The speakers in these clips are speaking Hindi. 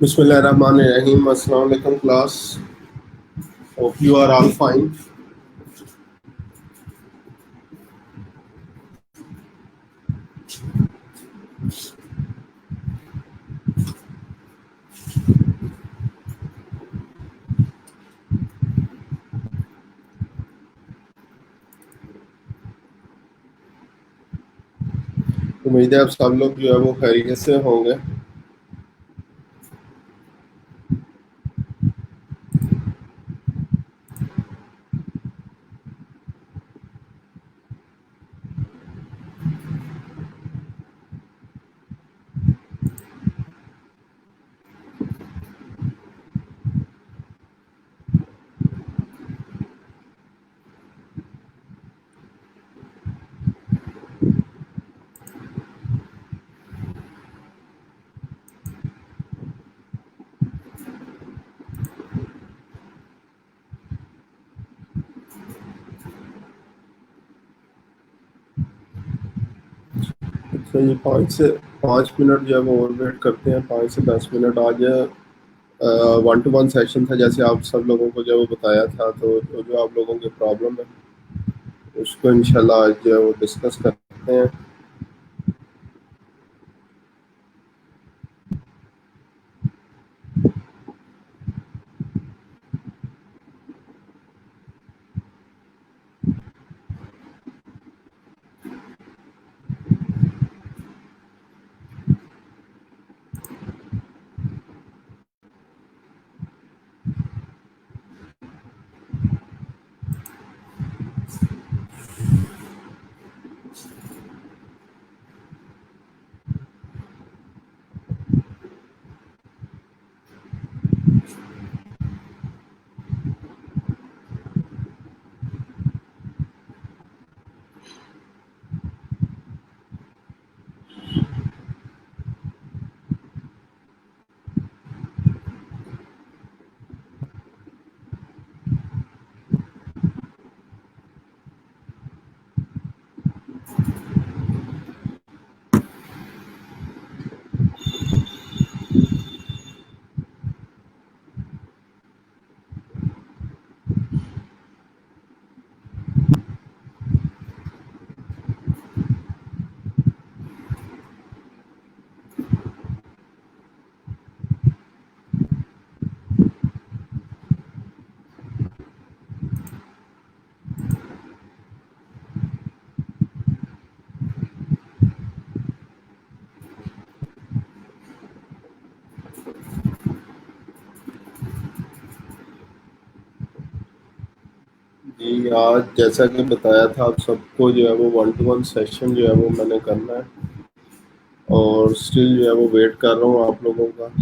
Bismillahirrahmanirrahim. Assalamu alaikum class. Hope you are all fine. उम्मीद है आप सब लोग जो है वो खैरियत से होंगे। तो ये 5 मिनट जो है वो और वेट करते हैं, 5 से 10 मिनट। आज 1 to 1 सेशन था, जैसे आप सब लोगों को जो है वो बताया था। तो जो आप लोगों की प्रॉब्लम है उसको इंशाल्लाह आज जो है वो डिस्कस करते हैं। जी, आज जैसा कि बताया था आप सबको जो है वो 1 to 1 सेशन जो है वो मैंने करना है, और स्टिल जो है वो वेट कर रहा हूँ आप लोगों का।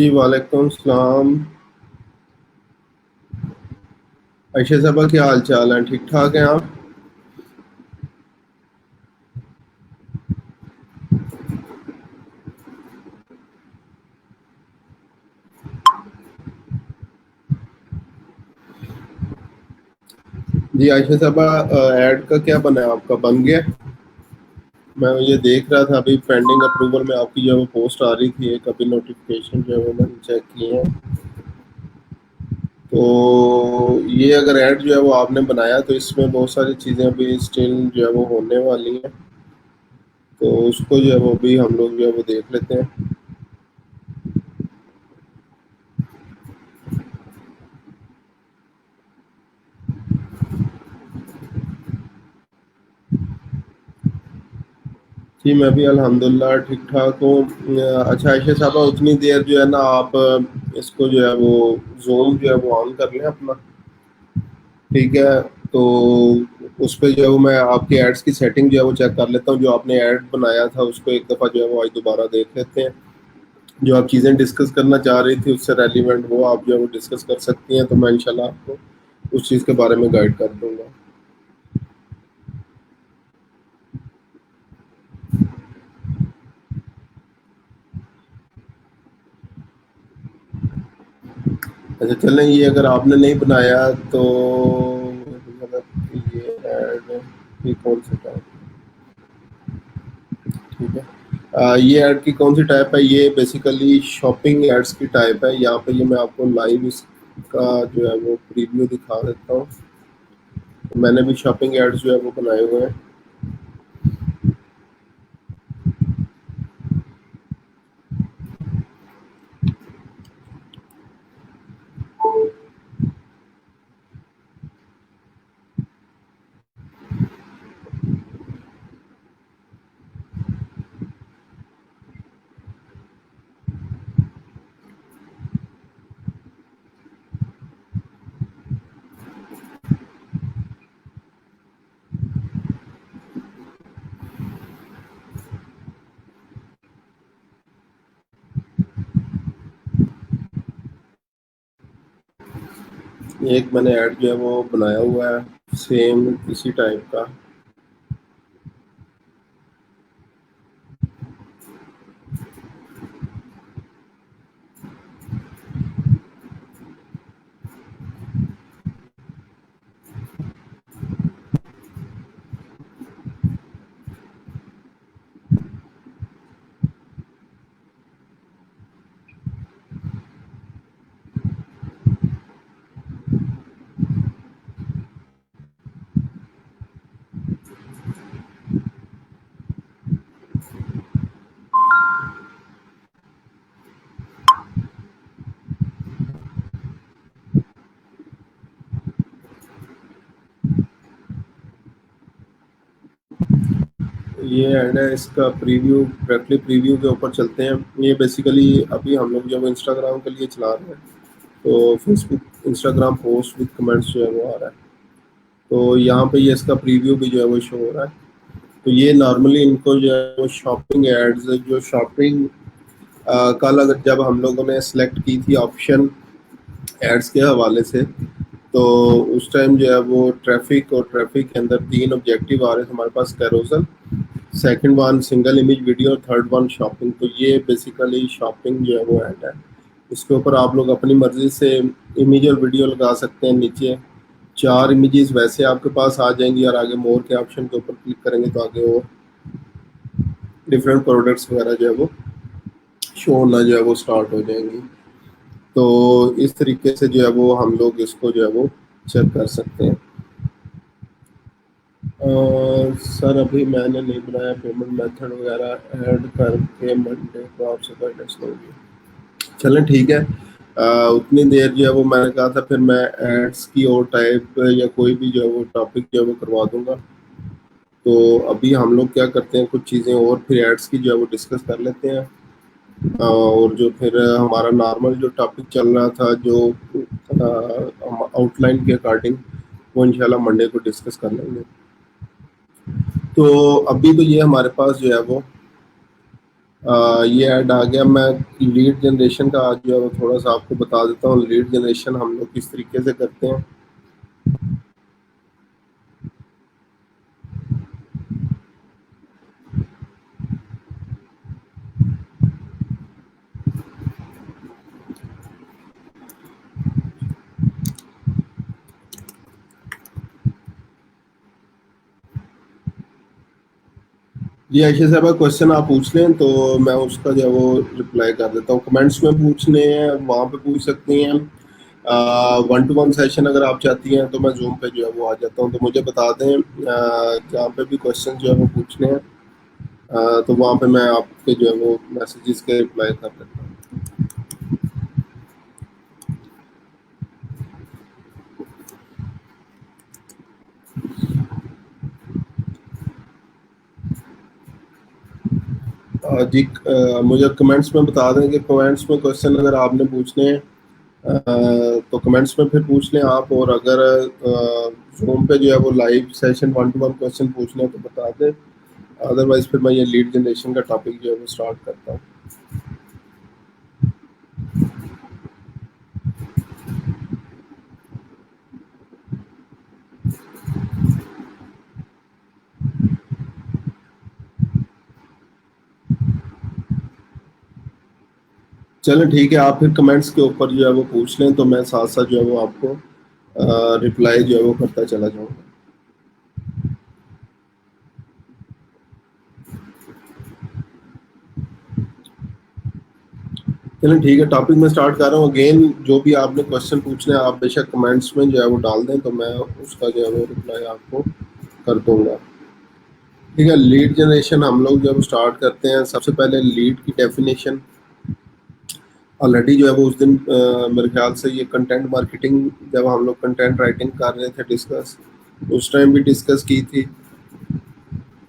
जी वालेकुम सलाम। आयशा साहबा क्या हाल चाल है, ठीक ठाक हैं आप? जी आयशा साहबा, ऐड का क्या बना है, आपका बन गया? मैं ये देख रहा था अभी पेंडिंग अप्रूवल में आपकी जो वो पोस्ट आ रही थी, एक अभी नोटिफिकेशन जो है वो मैंने चेक किए हैं। तो ये अगर ऐड जो है वो आपने बनाया तो इसमें बहुत सारी चीज़ें अभी स्टिल जो है वो होने वाली हैं। तो उसको जो है वो भी हम लोग जो है वो देख लेते हैं। जी मैं भी अल्हम्दुलिल्लाह ठीक ठाक हूँ। अच्छा आयशा साहबा, उतनी देर जो है ना आप इसको जो है वो जूम जो है वो ऑन कर लें अपना। ठीक है। तो उस पे जो है वो मैं आपकी एड्स की सेटिंग जो है वो चेक कर लेता हूँ। जो आपने ऐड बनाया था उसको एक दफ़ा जो है वो आज दोबारा देख लेते हैं। जो आप चीज़ें डिस्कस करना चाह रही थी उससे रेलिवेंट वो आप जो है वो डिस्कस कर सकती हैं, तो मैं इंशाल्लाह आपको उस चीज़ के बारे में गाइड कर दूंगा। अच्छा चलें, ये अगर आपने नहीं बनाया तो मतलब ये ऐड, ये कौन सा टाइप? ठीक है। ये ऐड की कौन सी टाइप है? ये बेसिकली शॉपिंग एड्स की टाइप है। यहाँ पे ये मैं आपको लाइव इसका जो है वो प्रीव्यू दिखा देता हूँ। मैंने भी शॉपिंग एड्स जो है वो बनाए हुए हैं। एक मैंने ऐड जो है वो बनाया हुआ है सेम इसी टाइप का। ये ऐड है, इसका प्रीव्यू डायरेक्टली प्रीव्यू के ऊपर चलते हैं। ये बेसिकली अभी हम लोग जब इंस्टाग्राम के लिए चला रहे हैं तो Facebook Instagram post with comments जो है वो आ रहा है। तो यहाँ पे ये इसका प्रीव्यू भी जो है वो शो हो रहा है। तो ये नॉर्मली इनको जो है वो शॉपिंग एड्स, जो शॉपिंग कल अगर जब हम लोगों ने सेलेक्ट की थी ऑप्शन एड्स के हवाले से, तो उस टाइम जो है वो ट्रैफिक, और ट्रैफिक के अंदर तीन ऑब्जेक्टिव आ रहे थे हमारे पास: carousel, second one single image video, और थर्ड वन शॉपिंग। तो ये बेसिकली शॉपिंग जो है वो ऐड है। इसके ऊपर आप लोग अपनी मर्ज़ी से इमेज और वीडियो लगा सकते हैं। नीचे चार इमेजेस वैसे आपके पास आ जाएंगी, और आगे मोर के ऑप्शन के ऊपर क्लिक करेंगे तो आगे वो डिफरेंट प्रोडक्ट्स वगैरह जो है वो शो होना जो है वो स्टार्ट हो जाएंगी। तो इस तरीके से जो है वो हम लोग इसको जो है वो चेक कर सकते हैं। सर अभी मैंने नहीं बनाया, पेमेंट मेथड वगैरह ऐड करके मंडे को आपसे गाइडेंस लूँगी। चलें ठीक है। उतनी देर जो है वो मैंने कहा था फिर मैं एड्स की और टाइप या कोई भी जो है वो टॉपिक जो है वो करवा दूंगा। तो अभी हम लोग क्या करते हैं, कुछ चीज़ें और फिर एड्स की जो है वो डिस्कस कर लेते हैं। और जो फिर हमारा नॉर्मल जो टॉपिक चल रहा था, जो आउटलाइन के अकॉर्डिंग, वो इंशाल्लाह मंडे को डिस्कस कर लेंगे। तो अभी तो ये हमारे पास जो है वो ये ऐड आ गया। मैं लीड जनरेशन का आज जो है वो थोड़ा सा आपको बता देता हूँ, लीड जनरेशन हम लोग किस तरीके से करते हैं। जी आयशा साहब, क्वेश्चन आप पूछ लें तो मैं उसका जो है वो रिप्लाई कर देता हूँ। कमेंट्स में पूछने हैं वहाँ पे पूछ सकती हैं। वन टू वन सेशन अगर आप चाहती हैं तो मैं जूम पे जो है वो आ जाता हूँ, तो मुझे बता दें जहाँ पे भी क्वेश्चन जो है वो पूछने हैं, तो वहाँ पे मैं आपके जो है वो मैसेजेस के रिप्लाई कर देता हूँ। जी मुझे कमेंट्स में बता दें कि कमेंट्स में क्वेश्चन अगर आपने पूछने हैं तो कमेंट्स में फिर पूछ लें आप। और अगर जूम पे जो है वो live session one two one question पूछने हैं तो बता दें, अदरवाइज फिर मैं ये लीड जनरेशन का टॉपिक जो है वो स्टार्ट करता हूँ। चलें ठीक है, आप फिर कमेंट्स के ऊपर जो है वो पूछ लें तो मैं साथ साथ जो है वो आपको रिप्लाई जो है वो करता चला जाऊँगा। चलें ठीक है, टॉपिक में स्टार्ट कर रहा हूँ। अगेन जो भी आपने क्वेश्चन पूछने हैं आप बेशक कमेंट्स में जो है वो डाल दें, तो मैं उसका जो है वो रिप्लाई आपको कर दूंगा। ठीक है, लीड जनरेशन हम लोग जब स्टार्ट करते हैं सबसे पहले लीड की डेफिनेशन ऑलरेडी जो है वो उस दिन मेरे ख्याल से ये कंटेंट मार्केटिंग जब हम लोग कंटेंट राइटिंग कर रहे थे डिस्कस, उस टाइम भी डिस्कस की थी।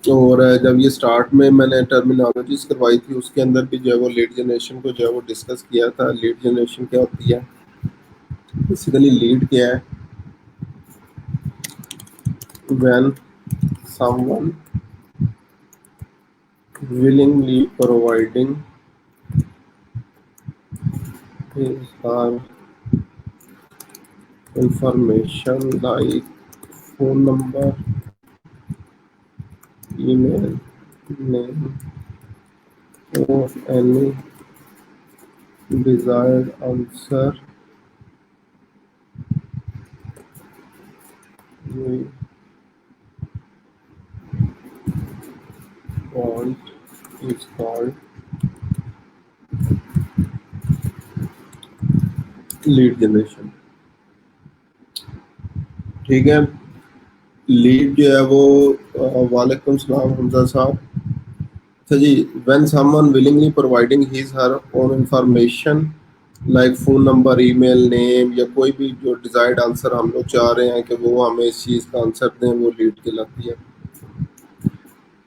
और जब ये स्टार्ट में मैंने टर्मिनोलॉजीज करवाई थी उसके अंदर भी जो है वो लीड जनरेशन को जो है वो डिस्कस किया था। लीड जनरेशन क्या होती है, बेसिकली लीड क्या है, when someone willingly providing his her information like phone number, email, name, or any desired answer we want is called lead generation. ठीक है, लीड जो है वो वालेकुम सलाम हमजा साहब। अच्छा जी, when someone willingly providing his her own information like phone number, email, name या कोई भी जो डिज़ायर्ड आंसर हम लोग चाह रहे हैं कि वो हमें इस चीज़ का आंसर दें, वो लीड कहलाती है।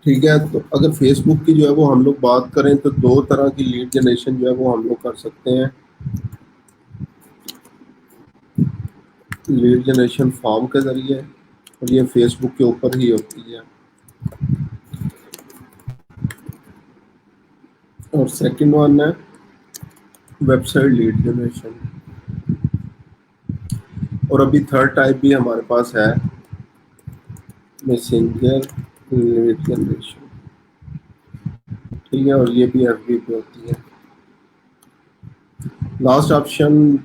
ठीक है, तो अगर फेसबुक की जो है वो हम लोग बात करें तो दो तरह की लीड जनरेशन जो है वो हम लोग कर सकते हैं। लीड जनरेशन फॉर्म के ज़रिए, और ये फेसबुक के ऊपर ही होती है। और सेकंड वन है वेबसाइट लीड जनरेशन। और अभी थर्ड टाइप भी हमारे पास है, मैसेंजर लीड जनरेशन। ठीक है, और ये भी एफबी पे होती है। लास्ट ऑप्शन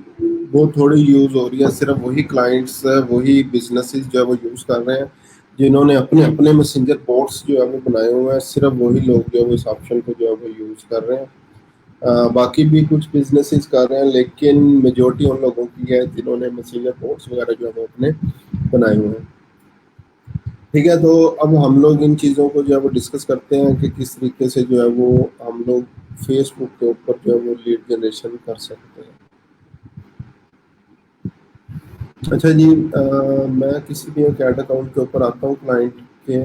वो थोड़ी यूज़ हो रही है, सिर्फ वही क्लाइंट्स वही बिजनेसेस जो है वो यूज़ कर रहे हैं जिन्होंने अपने अपने मैसेंजर बोट्स जो है वो बनाए हुए हैं। सिर्फ वही लोग जो है वो इस ऑप्शन को जो है वो यूज़ कर रहे हैं। बाकी भी कुछ बिजनेसेस कर रहे हैं लेकिन मेजोरिटी उन लोगों की है जिन्होंने मैसेंजर बोट्स वगैरह जो है वो अपने बनाए हुए हैं। ठीक है, तो अब हम लोग इन चीज़ों को जो है वो डिस्कस करते हैं कि किस तरीके से जो है वो हम लोग फेसबुक के ऊपर जो है वो लीड जनरेशन कर सकते हैं। अच्छा जी, मैं किसी भी एक ऐड अकाउंट के ऊपर आता हूँ क्लाइंट के।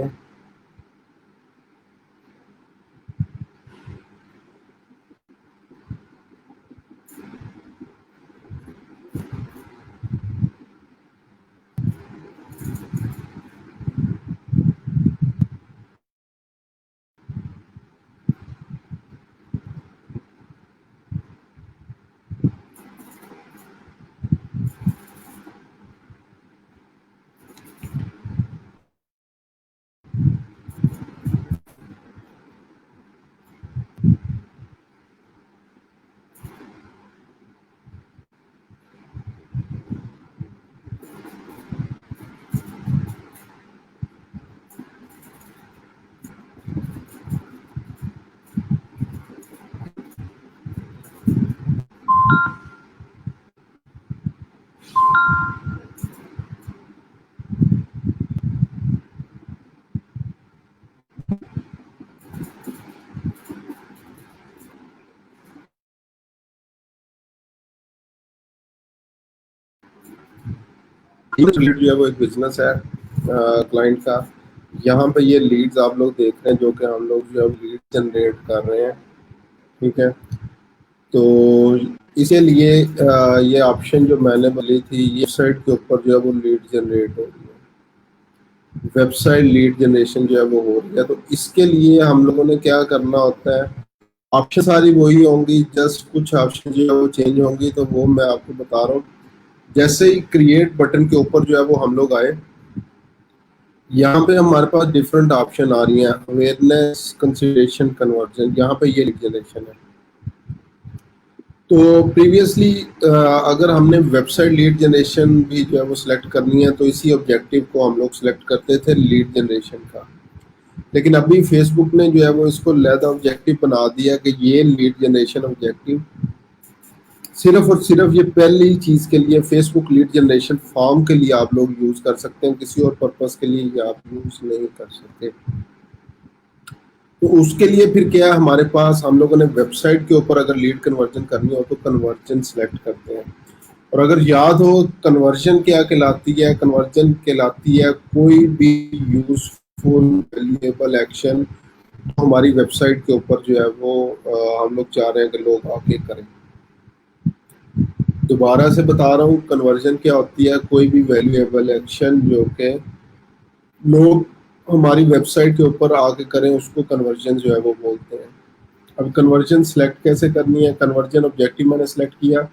जो है वो एक बिजनेस है क्लाइंट का। यहाँ पे ये लीड्स आप लोग देख रहे हैं जो कि हम लोग जो है लीड जनरेट कर रहे हैं। ठीक है, तो इसके लिए ये ऑप्शन जो मैंने बोली थी, ये साइट के ऊपर जो है वो लीड जनरेट हो रही है, वेबसाइट लीड जनरेशन जो है वो हो रही है। तो इसके लिए हम लोगों ने क्या करना होता है, ऑप्शन सारी वही होंगी, जस्ट कुछ ऑप्शन जो है वो चेंज होंगी, तो वो मैं आपको बता रहा हूँ। जैसे ही क्रिएट बटन के ऊपर जो है वो हम लोग आए, यहाँ पे हमारे पास डिफरेंट ऑप्शन आ रही हैं, अवेयरनेस, कंसिडरेशन, कन्वर्जन। यहाँ पे ये लीड जनरेशन है। तो प्रीवियसली अगर हमने वेबसाइट लीड जनरेशन भी जो है वो सिलेक्ट करनी है, तो इसी ऑब्जेक्टिव को हम लोग सिलेक्ट करते थे, लीड जनरेशन का। लेकिन अभी फेसबुक ने जो है वो इसको लेदा ऑब्जेक्टिव बना दिया कि ये लीड जनरेशन ऑब्जेक्टिव सिर्फ और सिर्फ ये पहली चीज के लिए, फेसबुक लीड जनरेशन फॉर्म के लिए आप लोग यूज कर सकते हैं, किसी और पर्पस के लिए ये आप यूज नहीं कर सकते। तो उसके लिए फिर क्या है, हमारे पास हम लोगों ने वेबसाइट के ऊपर अगर लीड कन्वर्जन करनी हो तो कन्वर्जन सेलेक्ट करते हैं। और अगर याद हो कन्वर्जन क्या कहलाती है, कन्वर्जन कहलाती है कोई भी यूजफुल वैल्यूएबल एक्शन तो हमारी वेबसाइट के ऊपर जो है वो हम लोग चाह रहे हैं कि लोग आके करें। दोबारा से बता रहा हूँ, कन्वर्जन क्या होती है, कोई भी वैल्यूएबल एक्शन जो कि लोग हमारी वेबसाइट के ऊपर आके करें, उसको कन्वर्जन जो है वो बोलते हैं। अब कन्वर्जन सेलेक्ट कैसे करनी है, कन्वर्जन ऑब्जेक्टिव मैंने सेलेक्ट किया,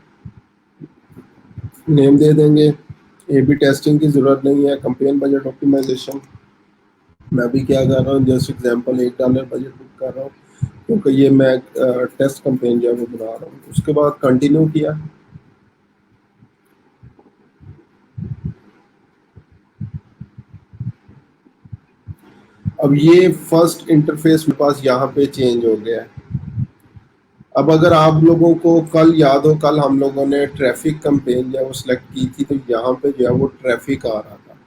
नेम दे देंगे, ए बी टेस्टिंग की ज़रूरत नहीं है, कंपेन बजट ऑप्टिमाइजेशन। मैं भी क्या कर रहा हूँ, जस्ट एग्जांपल $1 बजट बुक कर रहा हूँ क्योंकि ये मैं टेस्ट कंपेन जो है वो बना रहा हूँ। उसके बाद कंटिन्यू किया। अब ये फर्स्ट इंटरफेस मेरे पास यहाँ पे चेंज हो गया है। अब अगर आप लोगों को कल याद हो, कल हम लोगों ने ट्रैफिक कंपेन जो है वो सिलेक्ट की थी, तो यहाँ पे जो है वो ट्रैफिक आ रहा था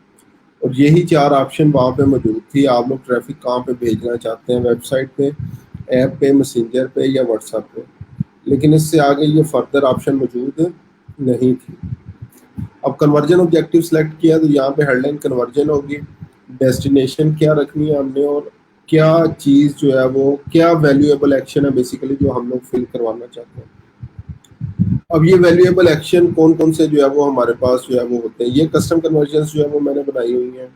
और यही 4 ऑप्शन वहाँ पे मौजूद थी। आप लोग ट्रैफिक कहाँ पे भेजना चाहते हैं, वेबसाइट पे, ऐप पे, मैसेंजर पे या व्हाट्सएप पे। लेकिन इससे आगे ये फर्दर ऑप्शन मौजूद नहीं थी। अब कन्वर्जन ऑब्जेक्टिव सेलेक्ट किया तो यहाँ पे हेडलाइन कन्वर्जन होगी, डेस्टिनेशन क्या रखनी है हमने, और क्या चीज़ जो है वो क्या वैल्यूएबल एक्शन है बेसिकली जो हम लोग फिल करवाना चाहते हैं। अब ये वैल्यूएबल एक्शन कौन कौन से जो है वो हमारे पास जो है वो होते हैं, ये कस्टम कन्वर्जन जो है वो मैंने बनाई हुई है।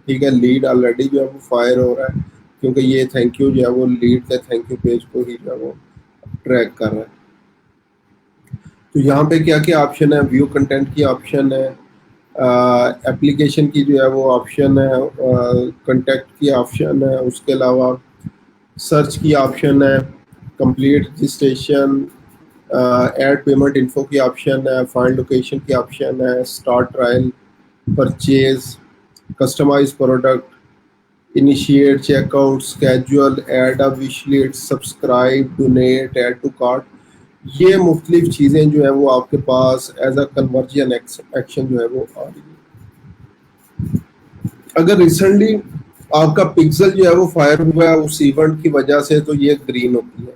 ठीक है, लीड ऑलरेडी जो है वो फायर हो रहा है क्योंकि ये थैंक यू जो है वो लीड के थैंक यू पेज को ही जो है वो ट्रैक कर रहा है। तो यहाँ पे क्या क्या ऑप्शन है, व्यू कंटेंट की ऑप्शन है, एप्लीकेशन की जो है वो ऑप्शन है, कंटेक्ट की ऑप्शन है, उसके अलावा सर्च की ऑप्शन है, complete registration, add payment info की ऑप्शन है, फाइंड लोकेशन की ऑप्शन है, start trial, purchase, customize product, initiate checkout, schedule, add a wish list, subscribe, donate, add to cart. ये मुख्तलिफ चीज़ें जो है वो आपके पास एज अ कन्वर्जन एक्शन जो है वो आ रही है। अगर रिसेंटली आपका पिक्सल जो है वो फायर हुआ है उस इवेंट की वजह से, तो ये ग्रीन होती है।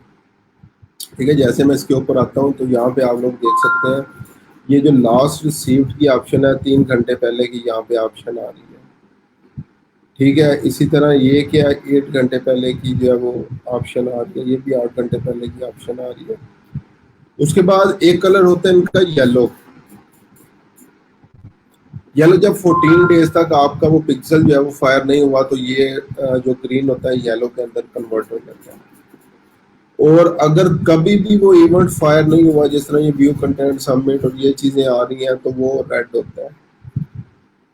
ठीक है, जैसे मैं इसके ऊपर आता हूँ तो यहाँ पे आप लोग देख सकते हैं, ये जो लास्ट रिसीव्ड की ऑप्शन है 3 घंटे पहले की यहाँ पे ऑप्शन आ रही है। ठीक है, इसी तरह ये क्या 8 घंटे पहले की जो है वो ऑप्शन आ रही है, ये भी 8 घंटे पहले की ऑप्शन आ रही है। उसके बाद एक कलर होता है इनका येलो। येलो जब 14 डेज तक आपका वो पिक्सल जो है वो फायर नहीं हुआ तो ये जो ग्रीन होता है येलो के अंदर कन्वर्ट हो जाता है। और अगर कभी भी वो इवेंट फायर नहीं हुआ, जिस तरह ये व्यू कंटेंट सबमिट और ये चीज़ें आ रही हैं, तो वो रेड होता है।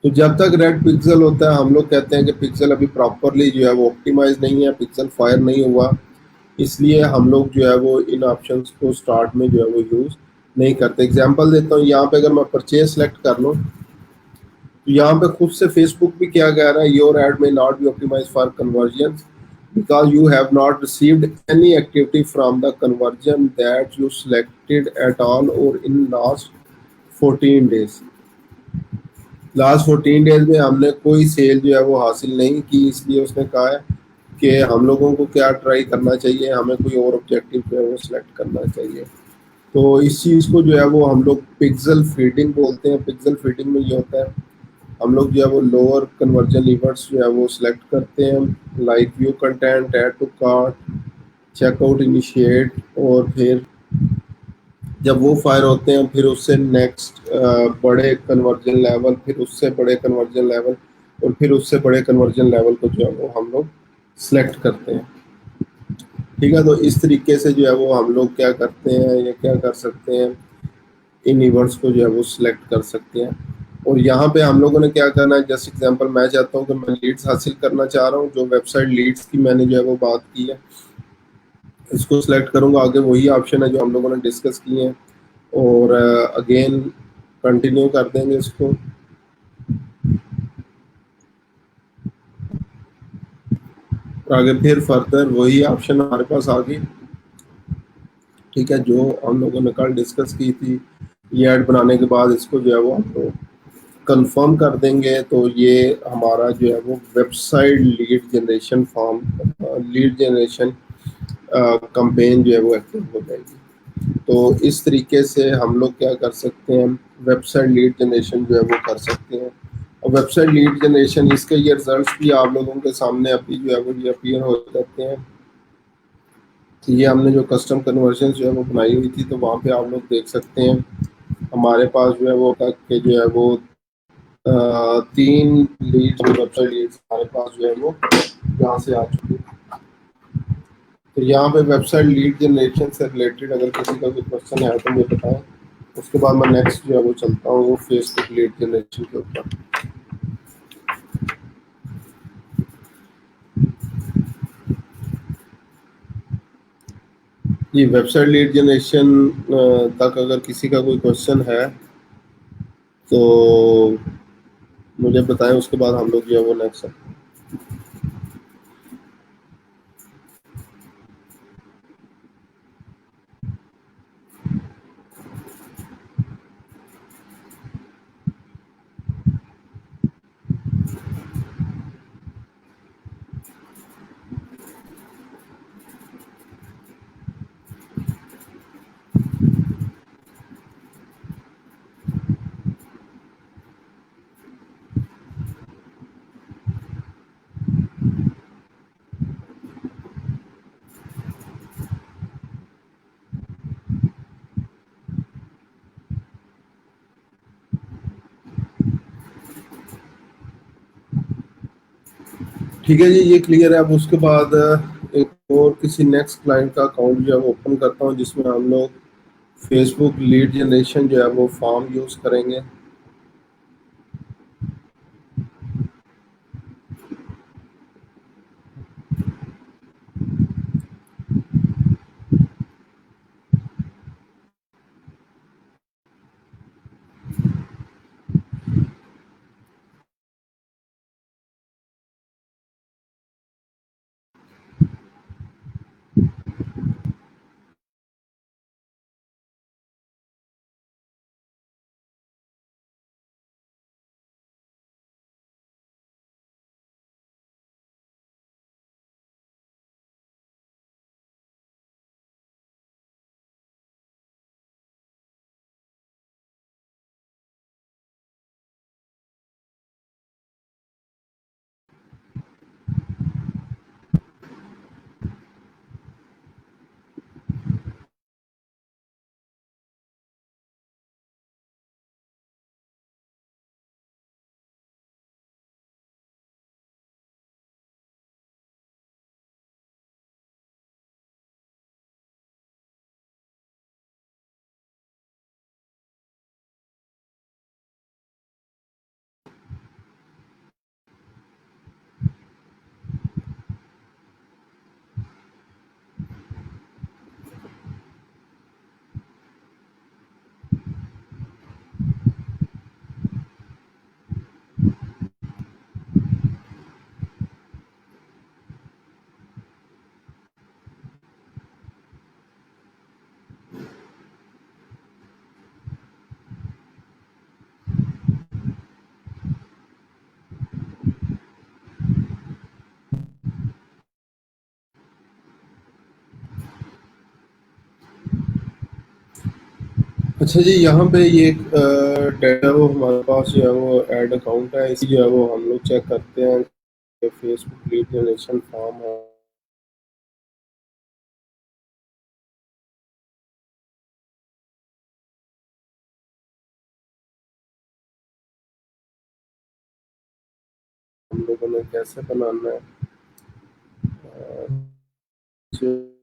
तो जब तक रेड पिक्सल होता है हम लोग कहते हैं कि पिक्सल अभी प्रॉपरली जो है वो ऑप्टिमाइज नहीं है, पिक्सल फायर नहीं हुआ, इसलिए हम लोग जो है वो इन ऑप्शंस को स्टार्ट में जो है वो यूज़ नहीं करते। एग्जांपल देता हूँ, यहाँ पे अगर मैं परचेज सेलेक्ट कर लूँ तो यहाँ पे खुद से फेसबुक भी क्या कह रहा है, योर एड में not be optimize for conversion because you have not received any activity from the conversion that you selected at all or in last 14 days। Last 14 days में हमने कोई सेल जो है वो हासिल नहीं की, इसलिए उसने कहा है कि हम लोगों को क्या ट्राई करना चाहिए, हमें कोई और ऑब्जेक्टिव जो है वो सिलेक्ट करना चाहिए। तो इस चीज़ को जो है वो हम लोग पिक्सल फीडिंग बोलते हैं। पिक्सल फीडिंग में ये होता है हम लोग जो है वो लोअर कन्वर्जन लीवर्स जो है वो सिलेक्ट करते हैं, like view content, add to cart, checkout, initiate. और फिर जब वो फायर होते हैं फिर उससे नेक्स्ट बड़े कन्वर्जन लेवल, फिर उससे बड़े कन्वर्जन लेवल, और फिर उससे बड़े कन्वर्जन लेवल को जो है वो हम लोग सिलेक्ट करते हैं। ठीक है, तो इस तरीके से जो है वो हम लोग क्या करते हैं या क्या कर सकते हैं, इन ईवर्ट्स को जो है वो सिलेक्ट कर सकते हैं। और यहाँ पे हम लोगों ने क्या करना है, जस्ट एग्जांपल मैं चाहता हूँ कि मैं लीड्स हासिल करना चाह रहा हूँ, जो वेबसाइट लीड्स की मैंने जो है वो बात की है, इसको सिलेक्ट करूंगा। आगे वही ऑप्शन है जो हम लोगों ने डिस्कस किए हैं, और अगेन कंटिन्यू कर देंगे इसको। और आगे फिर फर्दर वही ऑप्शन हमारे पास आ गई। ठीक है, जो हम लोगों ने कल डिस्कस की थी, ये ऐड बनाने के बाद इसको जो है वो हम लोग कंफर्म कर देंगे, तो ये हमारा जो है वो website lead generation form, lead generation campaign जो है वो एक्टिव हो जाएगी। तो इस तरीके से हम लोग क्या कर सकते हैं, वेबसाइट लीड जनरेशन जो है वो कर सकते हैं। और वेबसाइट लीड जनरेशन, इसके ये रिजल्ट्स भी आप लोगों के सामने अभी जो है वो ये अपीयर हो जाते हैं। तो ये हमने जो कस्टम कन्वर्जन जो है वो बनाई हुई थी, तो वहाँ पे आप लोग देख सकते हैं हमारे पास जो है वो तक के जो है वो 3 लीड, वेबसाइट लीड्स हमारे पास जो है वो यहाँ से आ चुकी है। तो यहाँ पे वेबसाइट लीड जनरेशन से रिलेटेड अगर किसी का कोई क्वेश्चन है तो मुझे बताएं। उसके बाद मैं नेक्स्ट जो है वो चलता हूँ वो फेसबुक लीड जनरेशन के ऊपर। जी, वेबसाइट लीड जनरेशन तक अगर किसी का कोई क्वेश्चन है तो मुझे बताएं, उसके बाद हम लोग जो है वो नेक्स्ट। ठीक है जी, ये क्लियर है। अब उसके बाद एक और किसी नेक्स्ट क्लाइंट का अकाउंट जो है वो ओपन करता हूँ, जिसमें हम लोग फेसबुक लीड जनरेशन जो है वो फॉर्म यूज़ करेंगे। अच्छा जी, यहाँ पे ये डेटा वो हमारे पास जो है वो ऐड अकाउंट है, इसी जो है वो हम लोग चेक करते हैं कि फेसबुक लीड जनरेशन फॉर्म है। हम लोगों ने कैसे बनाना है। जो-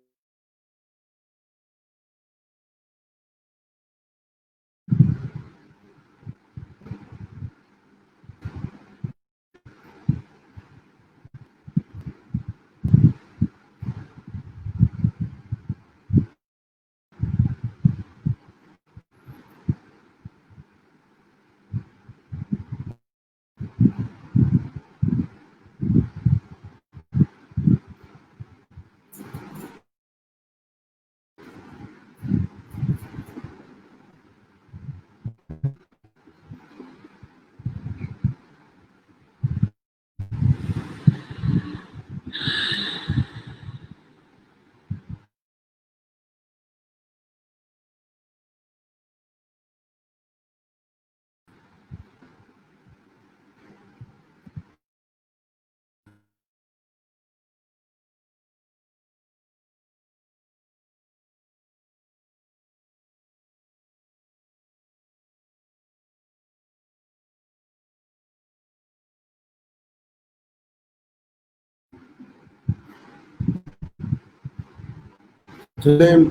जिन्हें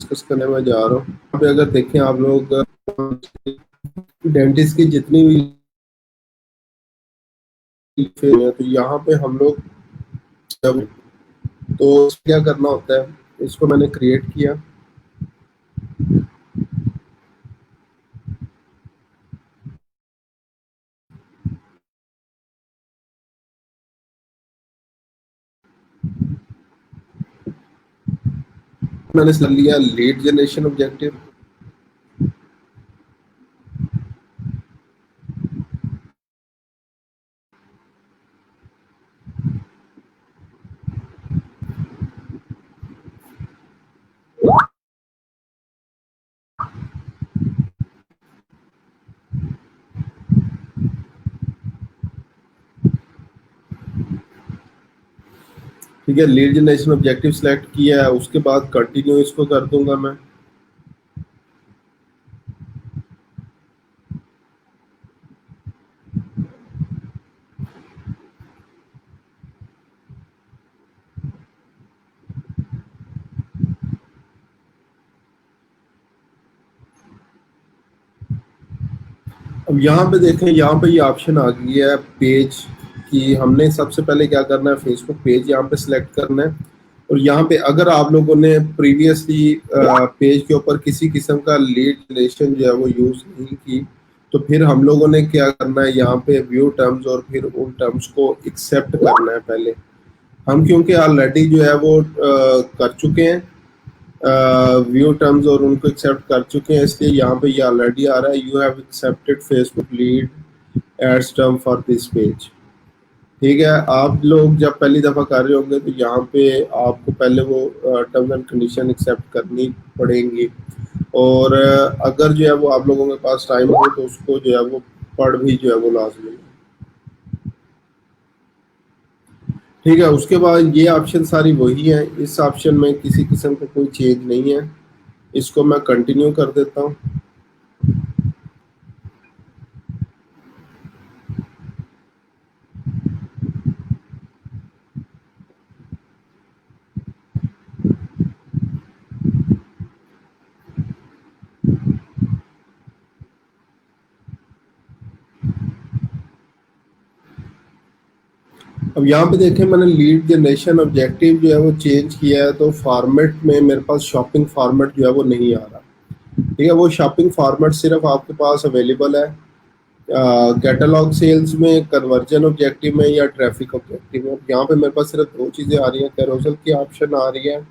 डिस्कस करने में जा रहा हूँ, यहाँ पे अगर देखें आप लोग डेंटिस्ट की जितनी भी फीस है, तो यहाँ पे हम लोग जब तो क्या करना होता है, इसको मैंने क्रिएट किया। मैंने कर लिया लीड जनरेशन ऑब्जेक्टिव। ठीक है, लीड जनरेशन ऑब्जेक्टिव सेलेक्ट किया है, उसके बाद कंटिन्यू इसको कर दूंगा मैं। अब यहाँ पे देखें, यहाँ पे ये ऑप्शन आ गई है पेज कि हमने सबसे पहले क्या करना है, फेसबुक पेज यहाँ पे सिलेक्ट करना है। और यहाँ पे अगर आप लोगों ने प्रीवियसली पेज के ऊपर किसी किस्म का लीड जनरेशन जो है वो यूज नहीं की, तो फिर हम लोगों ने क्या करना है, यहाँ पे व्यू टर्म्स और फिर उन टर्म्स को एक्सेप्ट करना है पहले। हम क्योंकि ऑलरेडी जो है वो कर चुके हैं व्यू टर्म्स और उनको एक्सेप्ट कर चुके हैं, इसलिए यहाँ पे ये ऑलरेडी आ रहा है, you have accepted Facebook lead ads term for this page. ठीक है, आप लोग जब पहली दफ़ा कर रहे होंगे तो यहाँ पे आपको पहले वो टर्म्स एंड कंडीशन एक्सेप्ट करनी पड़ेंगी। और अगर जो है वो आप लोगों के पास टाइम हो तो उसको जो है वो पढ़ भी जो है वो लाजमी है। ठीक है, उसके बाद ये ऑप्शन सारी वही है, इस ऑप्शन में किसी किस्म का कोई चेंज नहीं है। इसको मैं कंटिन्यू कर देता हूँ। अब यहाँ पे देखें, मैंने लीड जनरेशन ऑब्जेक्टिव जो है वो चेंज किया है, तो फॉर्मेट में मेरे पास शॉपिंग फॉर्मेट जो है वो नहीं आ रहा। ठीक है, वो शॉपिंग फॉर्मेट सिर्फ आपके पास अवेलेबल है कैटलॉग सेल्स में, कन्वर्जन ऑब्जेक्टिव में या ट्रैफिक ऑब्जेक्टिव में। यहाँ पे मेरे पास सिर्फ दो चीज़ें आ रही हैं, कैरोसल की ऑप्शन आ रही है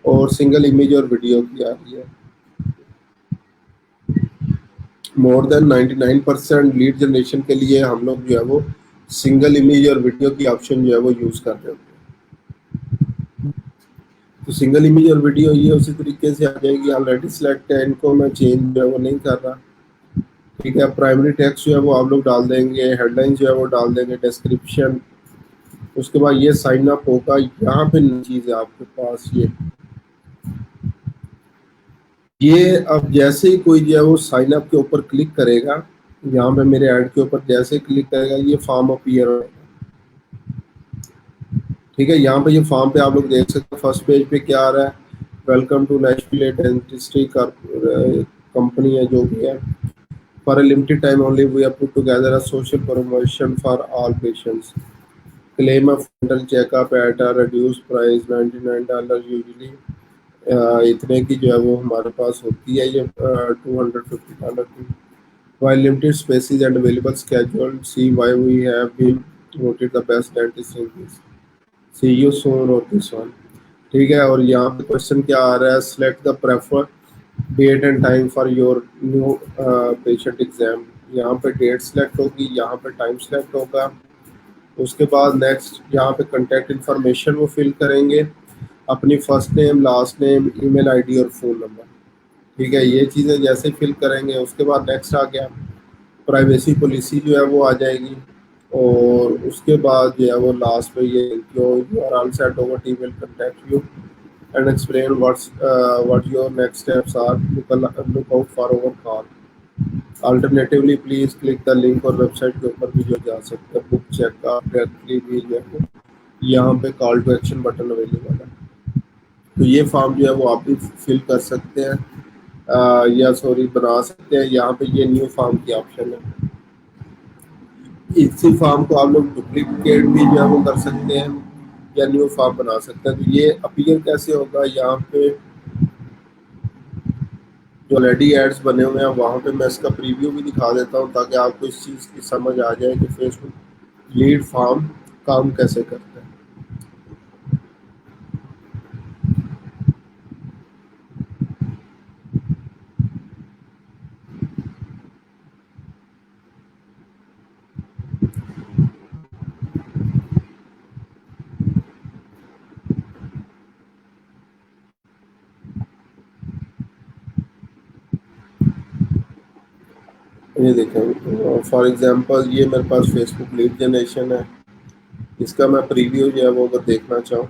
और सिंगल इमेज और वीडियो की आ रही है। मोर देन 99% लीड जनरेशन के लिए हम लोग जो है वो सिंगल इमेज और वीडियो की ऑप्शन जो है वो यूज़ कर रहे होते हैं। तो सिंगल इमेज और वीडियो ये उसी तरीके से आ जाएगी, ऑलरेडी सिलेक्ट है, इनको मैं चेंज जो है वो नहीं कर रहा। ठीक है, प्राइमरी टेक्स्ट जो है वो आप लोग डाल देंगे, हेडलाइन जो है वो डाल देंगे, डिस्क्रिप्शन। उसके बाद ये साइन अप होगा, यहाँ पे चीज़ है आपके पास ये अब जैसे ही कोई जो है वो साइन अप के ऊपर क्लिक करेगा, यहाँ पे मेरे ऐड के ऊपर जैसे ही क्लिक करेगा ये फॉर्म अपीयर होगा। ठीक है, यहाँ पे ये फॉर्म पे आप लोग देख सकते हैं, फर्स्ट पेज पे क्या आ रहा है, welcome to national dentistry company है जो भी है, for a limited time only we have put together a social promotion for all patients. Claim a dental checkup at a reduced price $99 usually। इतने की जो है वो हमारे पास होती है, ये $250 की। While limited spaces and available schedule, see why we have been voted the best dentist in this। See you soon on this one। ठीक है, और यहाँ पे क्वेश्चन क्या आ रहा है, select the preferred date and time for your new patient exam. यहाँ पे डेट सेलेक्ट होगी, यहाँ पे टाइम सेलेक्ट होगा। उसके बाद नेक्स्ट यहाँ पे कंटेक्ट इन्फॉर्मेशन वो फिल करेंगे, अपनी first name, last name, email ID और फ़ोन नंबर। ठीक है, ये चीज़ें जैसे फिल करेंगे उसके बाद नेक्स्ट आ गया प्राइवेसी पॉलिसी जो है वो आ जाएगी। और उसके बाद जो है वो लास्ट पे ये you are all set our team will contact you and explain what your next steps are। Look out for our call। Alternatively, please click the link और वेबसाइट के ऊपर भी जो जा सकते हैं, बुक चेक का डायरेक्टली भी जो है यहाँ पे call to action button available है। तो ये फॉर्म जो है वो आप भी फिल कर सकते हैं, या सॉरी बना सकते हैं। यहाँ पे ये न्यू फॉर्म की ऑप्शन है, इसी फॉर्म को आप लोग डुप्लीकेट भी जो है वो कर सकते हैं या न्यू फॉर्म बना सकते हैं। तो ये अपीयर कैसे होगा, यहाँ पे जो ऑलरेडी एड्स बने हुए हैं वहाँ पे मैं इसका प्रीव्यू भी दिखा देता हूँ ताकि आपको इस चीज़ की समझ आ जाए कि फेसबुक लीड फॉर्म काम कैसे करता है। ये देखें, फॉर एग्जांपल ये मेरे पास फेसबुक लीड जनरेशन है, इसका मैं प्रीव्यू जो है वो अगर देखना चाहूँ,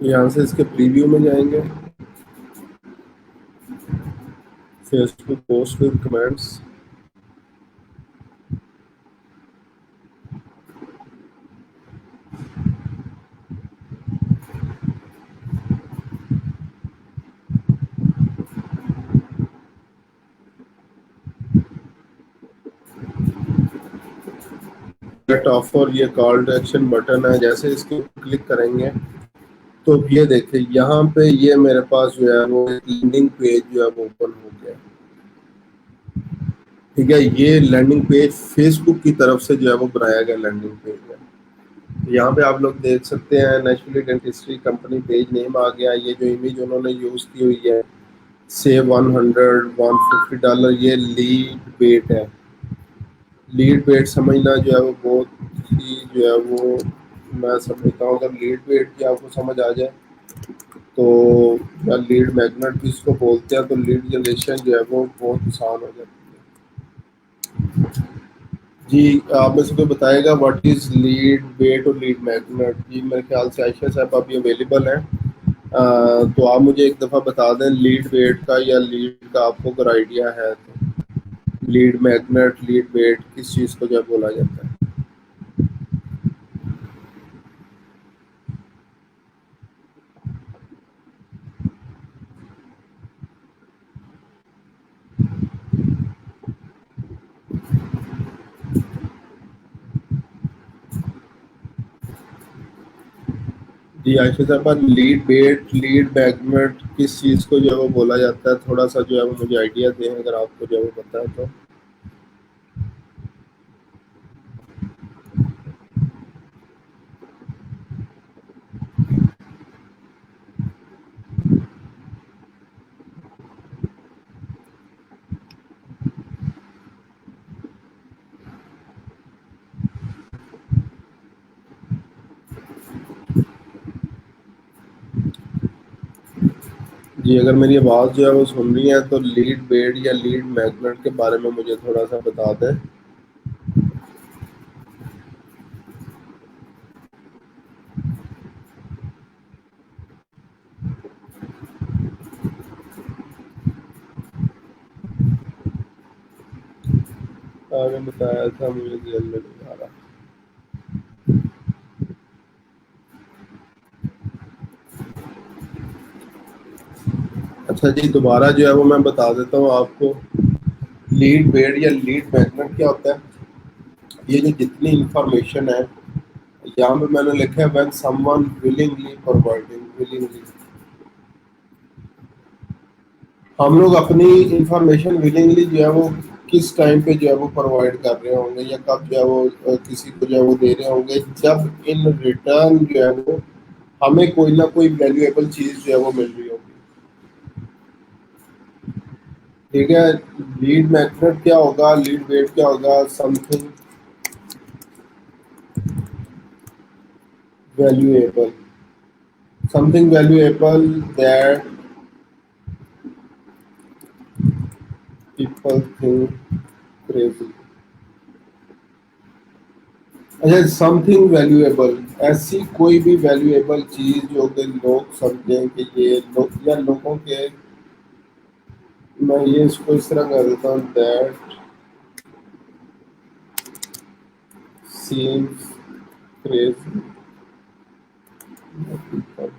यहाँ से इसके प्रीव्यू में जाएंगे, Facebook post with comments, get offer, ये कॉल टू एक्शन बटन है, जैसे इसके क्लिक करेंगे तो ये देखिए यहाँ पे ये मेरे पास जो है वो लैंडिंग पेज जो है वो ओपन हो गया। ठीक है, ये लैंडिंग पेज फेसबुक की तरफ से जो है वो बनाया गया लैंडिंग पेज है। यहाँ पे आप लोग देख सकते हैं national dentistry company page name आ गया, ये जो इमेज उन्होंने यूज़ की हुई है से $150, ये लीड वेट है। लीड वेट समझना जो है वो बहुत ही जो है वो मैं समझता हूँ, अगर लीड वेट की आपको समझ आ जाए तो, या लीड मैग्नेट भी इसको बोलते हैं, तो लीड जनरेशन जो है वो बहुत आसान हो जाती है। जी, आप में से कोई बताएगा व्हाट इज़ लीड वेट और लीड मैग्नेट? जी मेरे ख्याल से आयशा साहब अभी अवेलेबल हैं, तो आप मुझे एक दफ़ा बता दें लीड वेट का या लीड का आपको अगर आइडिया है तो। लीड मैग्नेट, लीड वेट, किस चीज को जो है बोला जाता है? जी आयशा साहब, लीड वेट, लीड मैग्नेट, किस चीज को जो है वो बोला जाता है? थोड़ा सा जो है वो मुझे आइडिया दें, अगर आपको जो है वो पता है तो। जी, अगर मेरी आवाज़ जो है वो सुन रही है तो लीड बेड या लीड मैग्नेट के बारे में मुझे थोड़ा सा बता दें। आपने बताया था, मुझे ध्यान में नहीं आ रहा। अच्छा जी, दोबारा जो है वो मैं बता देता हूँ आपको। लीड बेड या लीड मैग्नेट क्या होता है? ये जो जितनी इंफॉर्मेशन है, यहाँ पे मैंने लिखा है when someone willingly providing, willingly. हम लोग अपनी इंफॉर्मेशन विलिंगली जो है वो किस टाइम पे जो है वो प्रोवाइड कर रहे होंगे, या कब जो है वो किसी को जो है वो दे रहे होंगे, जब इन रिटर्न जो है वो हमें कोई ना कोई वैल्यूएबल चीज जो है वो मिल रही होगी। ठीक है। लीड मैग्नेट क्या होगा, लीड वेट क्या होगा? Something valuable, something valuable that people think crazy. अच्छा, समथिंग वैल्यूएबल, ऐसी कोई भी वैल्यूएबल चीज जो कि लोग समझें कि ये लोग या लोगों के, मैं ये इसको इस तरह कर देता हूँ, दैट सीम्स क्रेजी पीपल,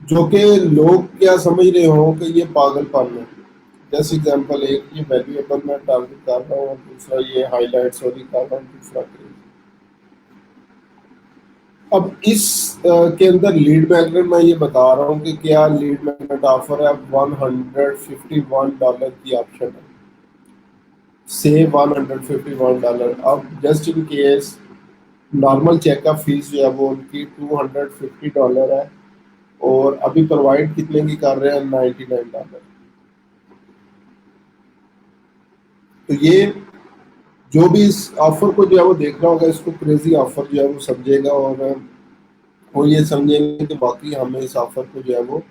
जो कि लोग क्या समझ रहे हो कि ये पागलपन है। जैसे एग्जांपल, एक ये वैल्यूएबल मैं टारगेट कर रहा हूँ, और दूसरा ये हाईलाइट सॉरी कर रहा हूँ, दूसरा क्रेजी। अब इस के अंदर लीड मैग्नेट मैं ये बता रहा हूँ कि क्या लीड मैग्नेट ऑफर है, $151 की ऑप्शन है, से $151। अब just in case normal checkup fees जो है वो उनकी $250 है, और अभी प्रोवाइड कितने की कर रहे हैं, $99। तो ये जो भी इस ऑफर को जो है वो देख रहा होगा, इसको क्रेजी ऑफर जो है वो समझेगा, और वो ये समझेंगे कि बाकी हमें इस ऑफर को जो है वो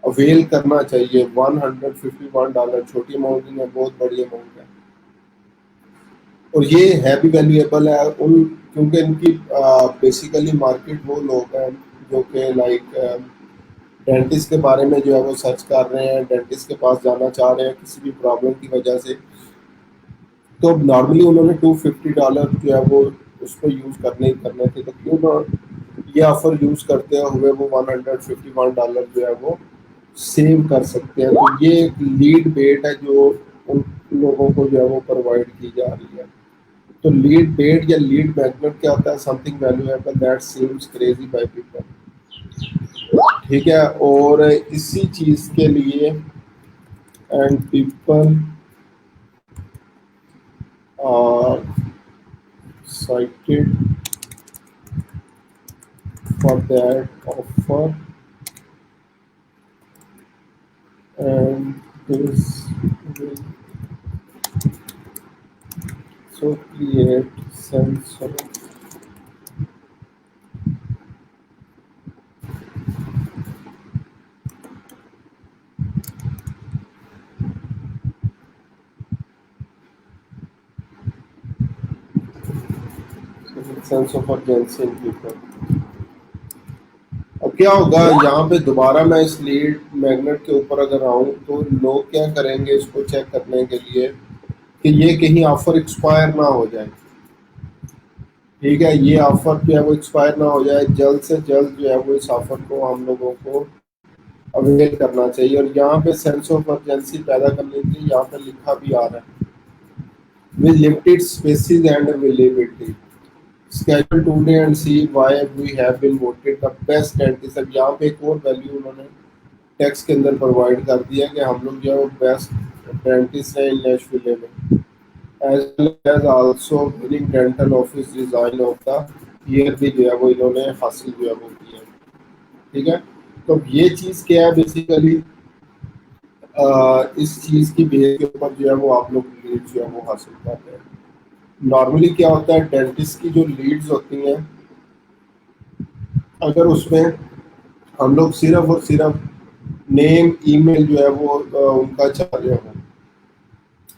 अवेल करना चाहिए। $151 छोटी अमाउंट नहीं है, बहुत बड़ी अमाउंट है। और ये है भी वैल्यूएबल है उन, क्योंकि इनकी बेसिकली मार्केट वो लोग हैं जो कि लाइक डेंटिस्ट के बारे में जो है वो सर्च कर रहे हैं, डेंटिस्ट के पास जाना चाह रहे हैं किसी भी प्रॉब्लम की वजह से। तो नॉर्मली उन्होंने $250 जो है वो उसको यूज़ करने थे, तो क्यों ना ये ऑफर यूज़ करते हुए वो $151 जो है वो सेव कर सकते हैं। तो ये एक लीड वेट है जो उन लोगों को जो है वो प्रोवाइड की जा रही है। तो लीड वेट या लीड मैग्नेट क्या होता है? Something valuable that seems crazy by people. ठीक है। और इसी चीज के लिए, and people are cited for that offer, and this will so create sense of urgency in people। अब क्या होगा यहाँ पे दोबारा मैं इस लीड मैग्नेट के ऊपर अगर आऊँ तो लोग क्या करेंगे इसको चेक करने के लिए कि ये कहीं ऑफर एक्सपायर ना हो जाए। ठीक है, ये ऑफर जो है वो एक्सपायर ना हो जाए, जल्द से जल्द जो है वो इस ऑफर को हम लोगों को अवेल करना चाहिए। और यहाँ पे सेंस ऑफ अर्जेंसी पैदा करने के लिए यहाँ पे लिखा भी आ रहा है, with limited spaces and availability. Schedule today and see why we have been voted the best dentist। अब यहाँ पे एक और वैल्यू उन्होंने टेक्स्ट के अंदर प्रोवाइड कर दिया कि हम लोग जो है वो बेस्ट डेंटिस्ट हैं इन नेशविले में, as well as also winning dental office design of the year भी जो है वो इन्होंने हासिल जो है वो किया है। ठीक है, तो ये चीज़ क्या है बेसिकली, इस चीज़ की बेस के ऊपर जो है वो आप लोग लीड जो है वो हासिल करते हैं। नॉर्मली क्या होता है, डेंटिस्ट की जो लीड्स होती हैं अगर उसमें हम लोग सिर्फ और सिर्फ नेम ईमेल जो है वो उनका चाह रहे हो,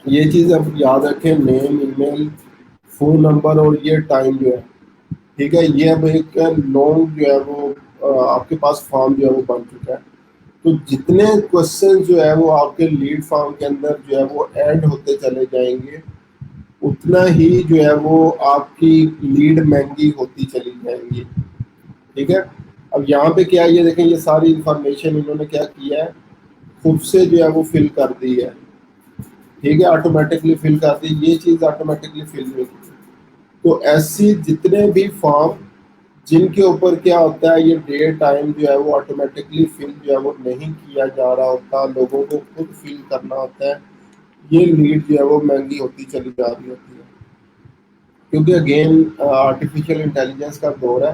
ये चीज़ अब याद रखें, नेम ईमेल फ़ोन नंबर और ये टाइम जो है, ठीक है, ये अब एक लॉन्ग जो है वो आपके पास फॉर्म जो है वो बन चुका है। तो जितने क्वेश्चन जो है वो आपके लीड फॉर्म के अंदर जो है वो ऐड होते चले जाएंगे, उतना ही जो है वो आपकी लीड महंगी होती चली जाएंगी। ठीक है, अब यहाँ पे क्या है, ये देखें, ये सारी इंफॉर्मेशन इन्होंने क्या किया है, खुद से जो है वो फिल कर दी है। ठीक है, ऑटोमेटिकली फिल कर दी, ये चीज़ ऑटोमेटिकली फिल नहीं की। तो ऐसी जितने भी फॉर्म जिनके ऊपर क्या होता है, ये डे टाइम जो है वो ऑटोमेटिकली फिल जो है वो नहीं किया जा रहा होता, लोगों को खुद फिल करना होता है, ये लीड जो है वो महंगी होती चली जा रही होती है। क्योंकि अगेन आर्टिफिशियल इंटेलिजेंस का दौर है,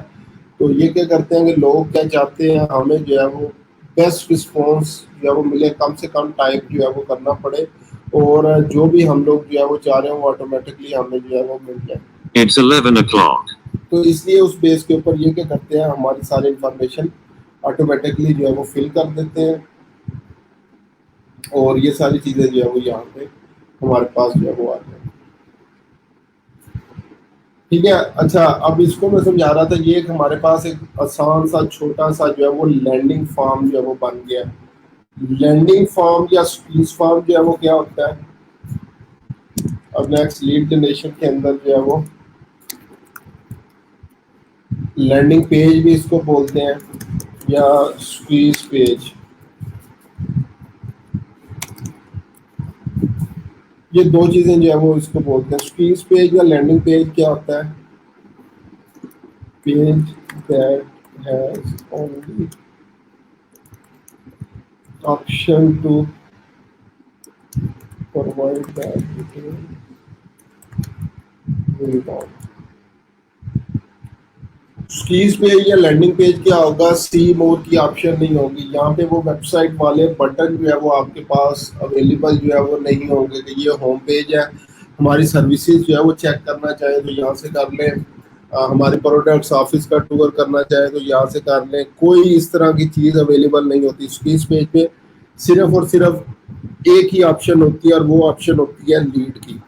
तो ये क्या करते हैं कि लोग क्या चाहते हैं, हमें जो है वो बेस्ट रिस्पॉन्स जो है वो मिले, कम से कम टाइम जो है वो करना पड़े, और जो भी हम लोग जो है वो चाह रहे हैं वो ऑटोमेटिकली हमें जो है वो मिल जाए। It's 11 o'clock। तो इसलिए उस बेस के ऊपर ये क्या करते हैं, हमारी सारी इंफॉर्मेशन ऑटोमेटिकली जो है वो फिल कर देते हैं, और ये सारी चीज़ें जो है वो यहाँ पे हमारे पास जो है वो आते हैं। ठीक है, अच्छा, अब इसको मैं समझा रहा था, ये एक हमारे पास एक आसान सा छोटा सा जो है वो लैंडिंग फॉर्म जो है वो बन गया। लैंडिंग फॉर्म या स्पीच फॉर्म जो है वो क्या होता है, अब नेक्स्ट लीड जनरेशन के अंदर जो है वो लैंडिंग पेज भी इसको बोलते हैं, या स्पीच पेज, ये दो चीज़ें जो है वो इसको बोलते हैं। स्पीच पेज या लैंडिंग पेज क्या होता है, page that has only option to provide that detail we want। Skis page या लैंडिंग पेज क्या होगा, सी मोर की ऑप्शन नहीं होगी यहाँ पे, वो वेबसाइट वाले बटन जो है वो आपके पास अवेलेबल जो है वो नहीं होंगे कि ये होम पेज है, हमारी सर्विसेज जो है वो चेक करना चाहे तो यहाँ से कर लें, हमारे प्रोडक्ट्स ऑफिस का टूर करना चाहे तो यहाँ से कर लें, कोई इस तरह की चीज़ अवेलेबल नहीं होती। स्कीज पेज पे सिर्फ और सिर्फ एक ही ऑप्शन होती है, और वो ऑप्शन होती है लीड की।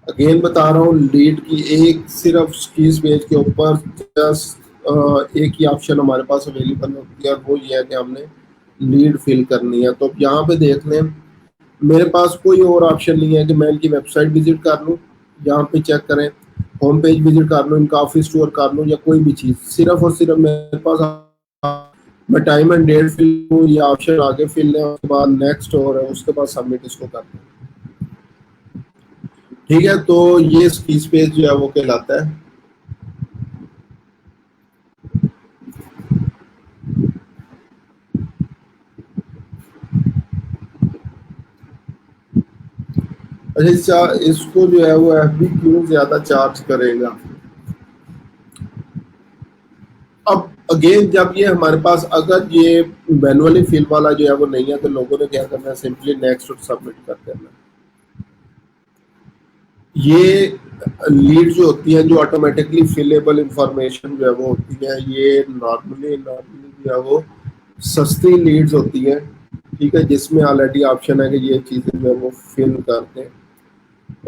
अगेन बता रहा हूँ, लीड की एक सिर्फ स्कीज पेज के ऊपर जस्ट एक ही ऑप्शन हमारे पास अवेलेबल होती है, और वो ये है कि हमने लीड फिल करनी है। तो यहाँ पे देख लें, मेरे पास कोई और ऑप्शन नहीं है कि मैं इनकी वेबसाइट विजिट कर लूँ, यहाँ पे चेक करें, होम पेज विजिट कर लूँ, इनका ऑफिस टूर कर लूँ, या कोई भी चीज़, सिर्फ और सिर्फ मेरे पास मैं टाइम एंड डेट फिल लूँ, या ऑप्शन आगे फिल लें, उसके बाद नेक्स्ट, और उसके बाद सबमिट इसको कर दूँ। ठीक है, तो ये स्पीच पेज जो है वो कहलाता है। अच्छा, इसको जो है वो एफबी क्यों ज्यादा चार्ज करेगा। अब अगेन जब ये हमारे पास अगर ये मैनुअली फिल वाला जो है वो नहीं है, तो लोगों ने क्या करना है, सिंपली नेक्स्ट और सबमिट कर देना। ये लीड जो होती है, जो ऑटोमेटिकली फिलेबल इंफॉर्मेशन जो है वो होती है, ये नॉर्मली जो है वो सस्ती लीड्स होती है। ठीक है, जिसमें ऑलरेडी ऑप्शन है कि ये चीज़ें जो है वो फिल कर दें,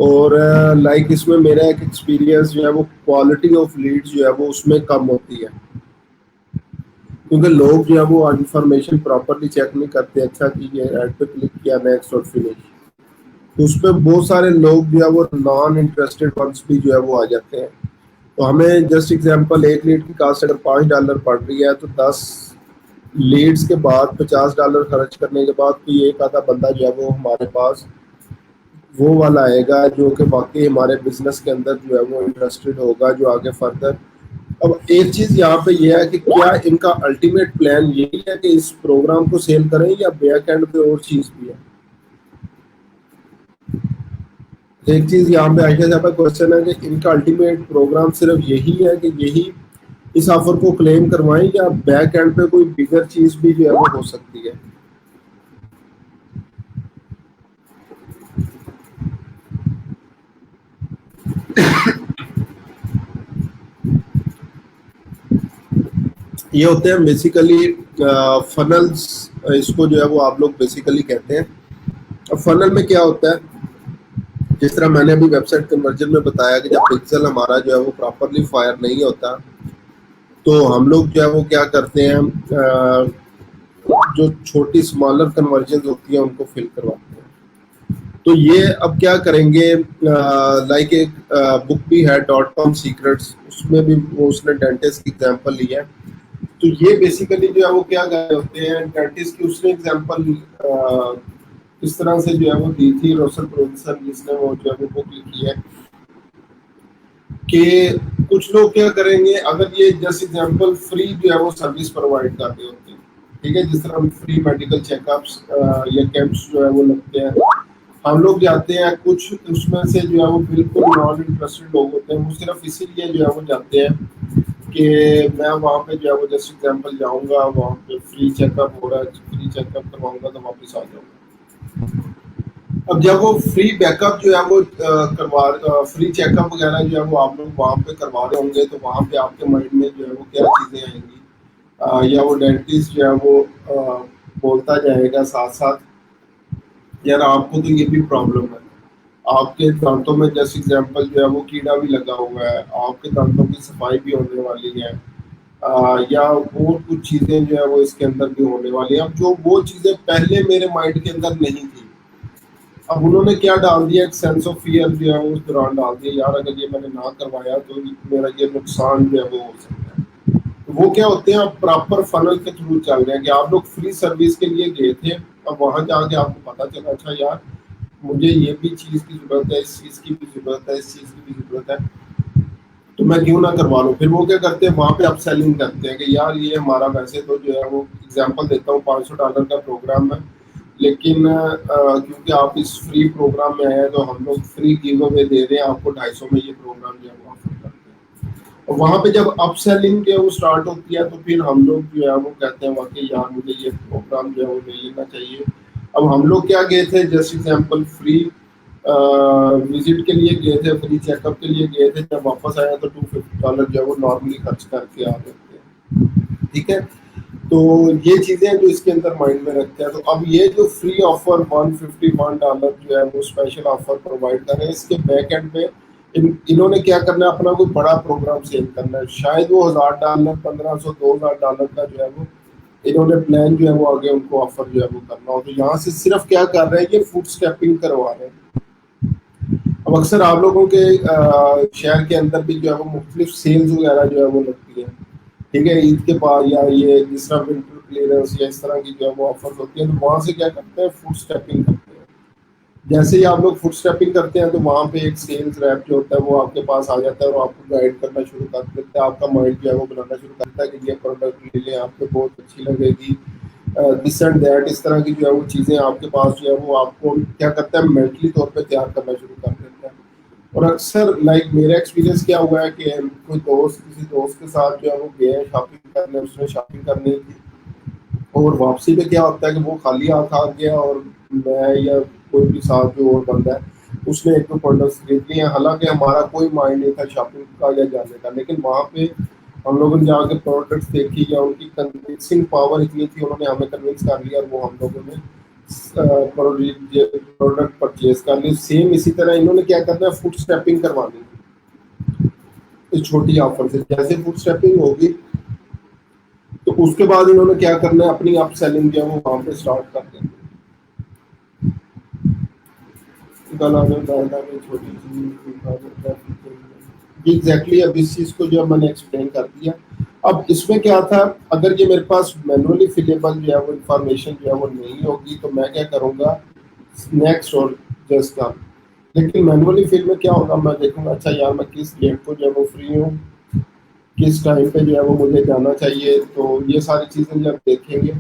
और लाइक इसमें मेरा एक एक्सपीरियंस जो है वो क्वालिटी ऑफ लीड्स जो है वो उसमें कम होती है। क्योंकि लोग जो है वो इंफॉर्मेशन प्रॉपरली चेक नहीं करते। अच्छा कि ये ऐड पे क्लिक किया, नेक्स्ट और फिनिश, उस पे बहुत सारे लोग जो है वो नॉन इंटरेस्टेड वंस भी जो है वो आ जाते हैं। तो हमें जस्ट एग्जांपल, एक लीड की कास्ट अगर $5 पड़ रही है तो 10 लीड्स के बाद $50 खर्च करने के बाद कोई एक आधा बंदा जो है वो हमारे पास वो वाला आएगा जो कि वाकई हमारे बिजनेस के अंदर जो है वो इंटरेस्टेड होगा, जो आगे फर्दर। अब एक चीज यहाँ पे ये है कि क्या इनका अल्टीमेट प्लान यही है कि इस प्रोग्राम को सेल करें, या बैक एंड पे और चीज भी है। एक चीज यहाँ पे आयशा साहब का क्वेश्चन है कि इनका अल्टीमेट प्रोग्राम सिर्फ यही है कि यही इस ऑफर को क्लेम करवाएं, या बैक एंड पे कोई बिगर चीज भी जो है वो हो सकती है। ये होते हैं बेसिकली फनल्स, इसको जो है वो आप लोग बेसिकली कहते हैं। अब फनल में क्या होता है, जिस तरह मैंने अभी वेबसाइट कन्वर्जन में बताया कि जब पिक्सल हमारा जो है वो प्रॉपरली फायर नहीं होता, तो हम लोग जो है वो क्या करते हैं, जो छोटी स्मॉलर कन्वर्जन होती है उनको फिल करवाते हैं। तो ये अब क्या करेंगे, लाइक एक बुक भी है .com सीक्रेट्स, उसमें भी वो उसने डेंटिस्ट की एग्जांपल ली है। तो ये बेसिकली जो है वो क्या कर रहे होते हैं, डेंटिस्ट की उसने एग्जांपल इस तरह से जो है वो दी थी, रोसल ब्रोनसन जिसने वो जो है वो बुक लिखी है, कि कुछ लोग क्या करेंगे, अगर ये जस्ट एग्जांपल फ्री जो है वो सर्विस प्रोवाइड कर रहे होते हैं, ठीक है, जिस तरह फ्री मेडिकल चेकअप्स या कैंप्स जो है वो लगते हैं, हम लोग जाते हैं, कुछ उसमें से जो है वो बिल्कुल नॉन इंटरेस्टेड लोग होते हैं, वो सिर्फ इसीलिए जो है वो जाते हैं कि मैं वहाँ पे जो है वो जस्ट एग्जांपल जाऊँगा, वहाँ पे फ्री चेकअप हो रहा है, फ्री चेकअप करवाऊंगा तो वापस आ जाऊँगा। अब जब वो फ्री बैकअप जो है वो करवा फ्री चेकअप वगैरह जो है वो आप लोग वहाँ पे करवा रहे होंगे, तो वहाँ पे आपके माइंड में जो है वो क्या चीज़ें आएंगी, या वो डेंटिस्ट जो है वो बोलता जाएगा साथ साथ, यार आपको तो ये भी प्रॉब्लम है, आपके दांतों में जैसे एग्जांपल जो है वो कीड़ा भी लगा हुआ है, आपके दांतों की सफाई भी होने वाली है, या और कुछ चीज़ें जो है वो इसके अंदर भी होने वाली है। अब जो वो चीज़ें पहले मेरे माइंड के अंदर नहीं थी, अब उन्होंने क्या डाल दिया, एक सेंस ऑफ फियर जो है वो उस दौरान डाल दिया, यार अगर ये मैंने ना करवाया तो मेरा ये नुकसान जो है वो हो सकता है। तो वो क्या होते हैं, आप प्रॉपर फनल के थ्रू चल रहे हैं कि आप लोग फ्री सर्विस के लिए गए थे, अब वहां जाके आपको पता चला अच्छा यार मुझे ये भी चीज़ की जरूरत है, इस चीज़ की भी जरूरत है, इस चीज़ की भी जरूरत है, तो मैं क्यों ना करवा लूँ। फिर वो क्या करते हैं, वहाँ पे अप सेलिंग करते हैं कि यार ये हमारा वैसे तो जो है वो एग्जांपल देता हूँ $500 का प्रोग्राम है, लेकिन क्योंकि आप इस फ्री प्रोग्राम में आए हैं तो हम लोग फ्री गिव अवे दे रहे हैं आपको, 250 में ये प्रोग्राम जो है वो ऑफर करते हैं। और वहाँ पे जब अप सेलिंग जो है वो स्टार्ट होती है, तो फिर हम लोग जो है वो कहते हैं वाकई यार मुझे ये प्रोग्राम जो है वो ले लेना चाहिए। अब हम लोग क्या गए थे, जस्ट एग्जाम्पल फ्री विजिट के लिए गए थे, फ्री चेकअप के लिए गए थे, जब वापस आया तो $250 जो है वो नॉर्मली खर्च करके आ जाते हैं, ठीक है। तो ये चीज़ें जो इसके अंदर माइंड में रखते हैं। तो अब ये जो फ्री ऑफर $151 जो है वो स्पेशल ऑफर प्रोवाइड कर रहे हैं, इसके बैक एंड पे इन्होंने क्या करना है, अपना कोई बड़ा प्रोग्राम सेल करना है, शायद वो $1000 1500 $2000 का जो है वो इन्होंने प्लान जो है वो आगे उनको ऑफर जो है वो करना हो। तो यहाँ से सिर्फ क्या कर रहे हैं, ये फुट स्टेपिंग करवा रहे हैं। अब अक्सर आप लोगों के शहर के अंदर भी जो है वो मुख्तलिफ सेल्स वगैरह जो है वो लगती है, ठीक है, ईद के बाद, या ये जिस तरह विंटर क्लियरेंस या इस तरह की जो है वो ऑफर होती है, तो वहाँ से क्या करते हैं, फुट स्टेपिंग करते हैं। जैसे ही आप लोग फुट स्टेपिंग करते हैं तो वहाँ पे एक सेल्स रैप जो होता है वो आपके पास आ जाता है और आपको गाइड करना शुरू कर देता है, आपका माइंड जो है वो बनाना शुरू करता है कि ये प्रोडक्ट ले लें, आपको बहुत अच्छी लगेगी, दिस एंड दैट, इस तरह की जो है वो चीज़ें आपके पास जो है वो आपको क्या करता है, मेंटली तौर पे तैयार करना शुरू कर देता है। और अक्सर लाइक मेरा एक्सपीरियंस क्या हुआ है कि कोई दोस्त किसी दोस्त के साथ जो है वो गया शॉपिंग करने, उसने शॉपिंग करनी थी, और वापसी पे क्या होता है कि वो खाली हाथ आ गया, और मैं या कोई भी साथ जो और बंदा है उसने एक दो प्रोडक्ट्स खरीद लिए, हालांकि हमारा कोई माइंड नहीं था शॉपिंग का या जाने का, लेकिन वहाँ पे हम लोगों ने जाके प्रोडक्ट्स देखी, या उनकी कन्विंसिंग पावर इतनी थी, उन्होंने हमें कन्विंस कर लिया और वो हम लोगों ने प्रोडक्ट परचेज कर ली। सेम इसी तरह इन्होंने क्या करना है, फुट स्टेपिंग करवानी इस छोटी ऑफर से। जैसे फुट स्टेपिंग होगी तो उसके बाद इन्होंने क्या करना है, अपनी अप सेलिंग जो है वो वहां पे स्टार्ट कर देंगे। गाना में गाना में छोटी सी एग्जैक्टली। अब इस चीज को जो मैंने एक्सप्लेन कर दिया। अब इसमें क्या था, अगर ये मेरे पास मैनुअली फिलेबल जो है वो इंफॉर्मेशन जो है वो नहीं होगी तो मैं क्या करूंगा, नेक्स्ट और जस्ट का। लेकिन मैनुअली फिल में क्या होगा, मैं देखूंगा अच्छा यार मैं किस डेट को जो है वो फ्री हूँ, किस टाइम पे जो है वो मुझे जाना चाहिए, तो ये सारी चीज़ें जब देखेंगे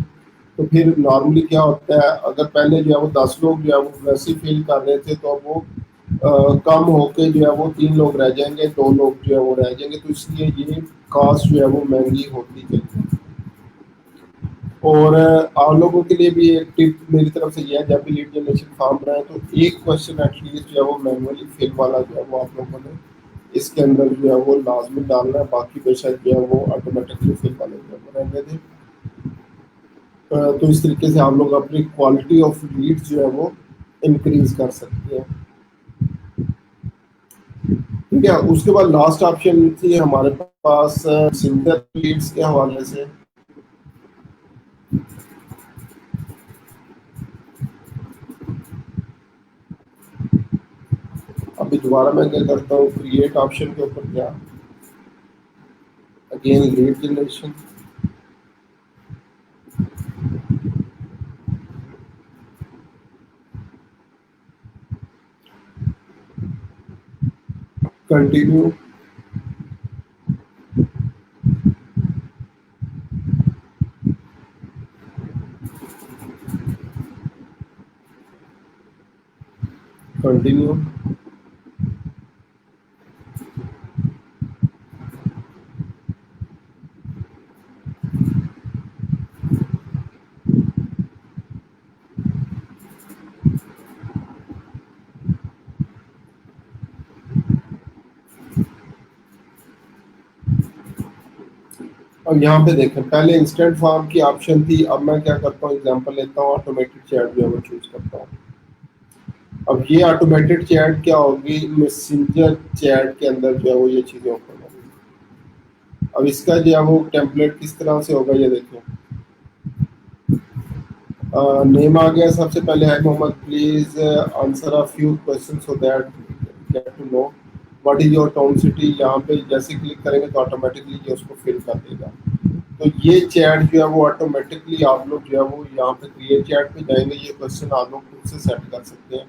तो फिर नॉर्मली क्या होता है, अगर पहले जो है वो 10 लोग जो है वो वैसे ही फील कर रहे थे तो अब वो कम होके जो है वो 3 लोग रह जाएंगे, 2 लोग जो है वो रह जाएंगे, तो इसलिए ये कॉस्ट जो है वो महंगी होती जाएगी। और आप लोगों के लिए भी एक टिप मेरी तरफ से ये है, जब भी लीड जनरेशन फॉर्म बनाए तो एक क्वेश्चन एटलीस्ट जो है वो मैनुअली फिल वाला जो है वो आप लोगों ने इसके अंदर जो है वो लाजमी डालना है, बाकी बेशक जो है वो ऑटोमेटिकली फिल वाले जो है वो रहने दें। तो इस तरीके से आप लोग अपनी क्वालिटी ऑफ लीड्स जो है वो इंक्रीज कर सकते हैं। ठीक है, उसके बाद लास्ट ऑप्शन थी हमारे पास सिंगल लीड्स के हवाले से। अभी दोबारा मैं क्या करता हूँ, क्रिएट ऑप्शन के ऊपर गया, again lead generation, continue, continue. अब यहाँ पे देखें, पहले इंस्टेंट फॉर्म की ऑप्शन थी, अब मैं क्या करता हूँ, एग्जांपल लेता हूँ, ऑटोमेटेड चैट जो है वो चूज करता हूँ। अब ये ऑटोमेटेड चैट क्या होगी, मैसेंजर चैट के अंदर जो है वो ये चीज़ें ओपन होगी। अब इसका जो है वो टेम्पलेट किस तरह से होगा ये देखिए। नेम आ गया, सबसे पहले है Mohammed, please answer a few question so that get to know what is your town city. यहाँ पे जैसे क्लिक करेंगे तो ऑटोमेटिकली ये उसको फिल कर देगा। तो ये चैट जो है वो ऑटोमेटिकली आप लोग जो है वो यहाँ पे क्रिएट चैट पे जाएंगे, ये क्वेश्चन आप लोग खुद से सेट कर सकते हैं।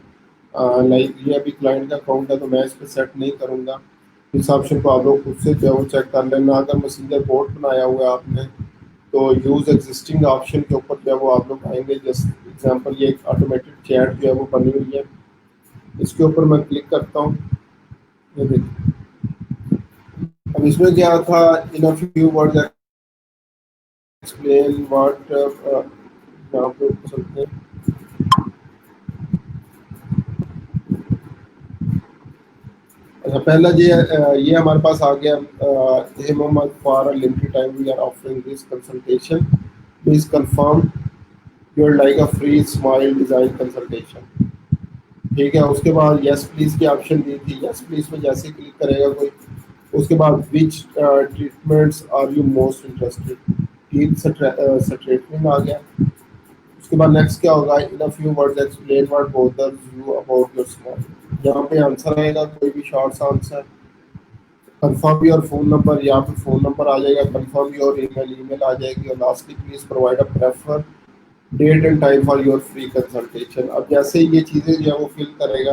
लाइक ये अभी क्लाइंट का अकाउंट है तो मैं इस पर सेट नहीं करूँगा, इस ऑप्शन को आप लोग खुद से जो है वो चेक कर लेना। अगर मैसेंजर बोट बनाया हुआ है आपने तो यूज एग्जिस्टिंग ऑप्शन के ऊपर जो है वो आप लोग आएंगे, जैसे एग्जांपल ये एक ऑटोमेटेड चैट जो है वो बनी हुई है, इसके ऊपर मैं क्लिक करता हूँ। ये देखिए, अब इसमें क्या था, in a few words explain what, यहाँ पे चलते हैं। अच्छा, पहला ये हमारे पास आ गया, hey Mohammad, for a limited time we are offering this consultation, please confirm your like a free smile design consultation. ठीक है, उसके बाद यस प्लीज की ऑप्शन दी थी, यस प्लीज में जैसे ही क्लिक करेगा कोई, उसके बाद which treatments are you most interested, teeth straightening आ गया। उसके बाद नेक्स्ट क्या होगा, in a few words explain what bothers you about your smile. यहाँ पे आंसर आएगा, कोई भी शॉर्ट सा answer. Confirm your phone number, यहाँ पे फोन नंबर आ जाएगा, कंफर्म योर ईमेल, ईमेल आ जाएगी, और lastly please provide a prefer date and time for your free consultation. अब जैसे ही ये चीज़ें जो है वो फिल करेगा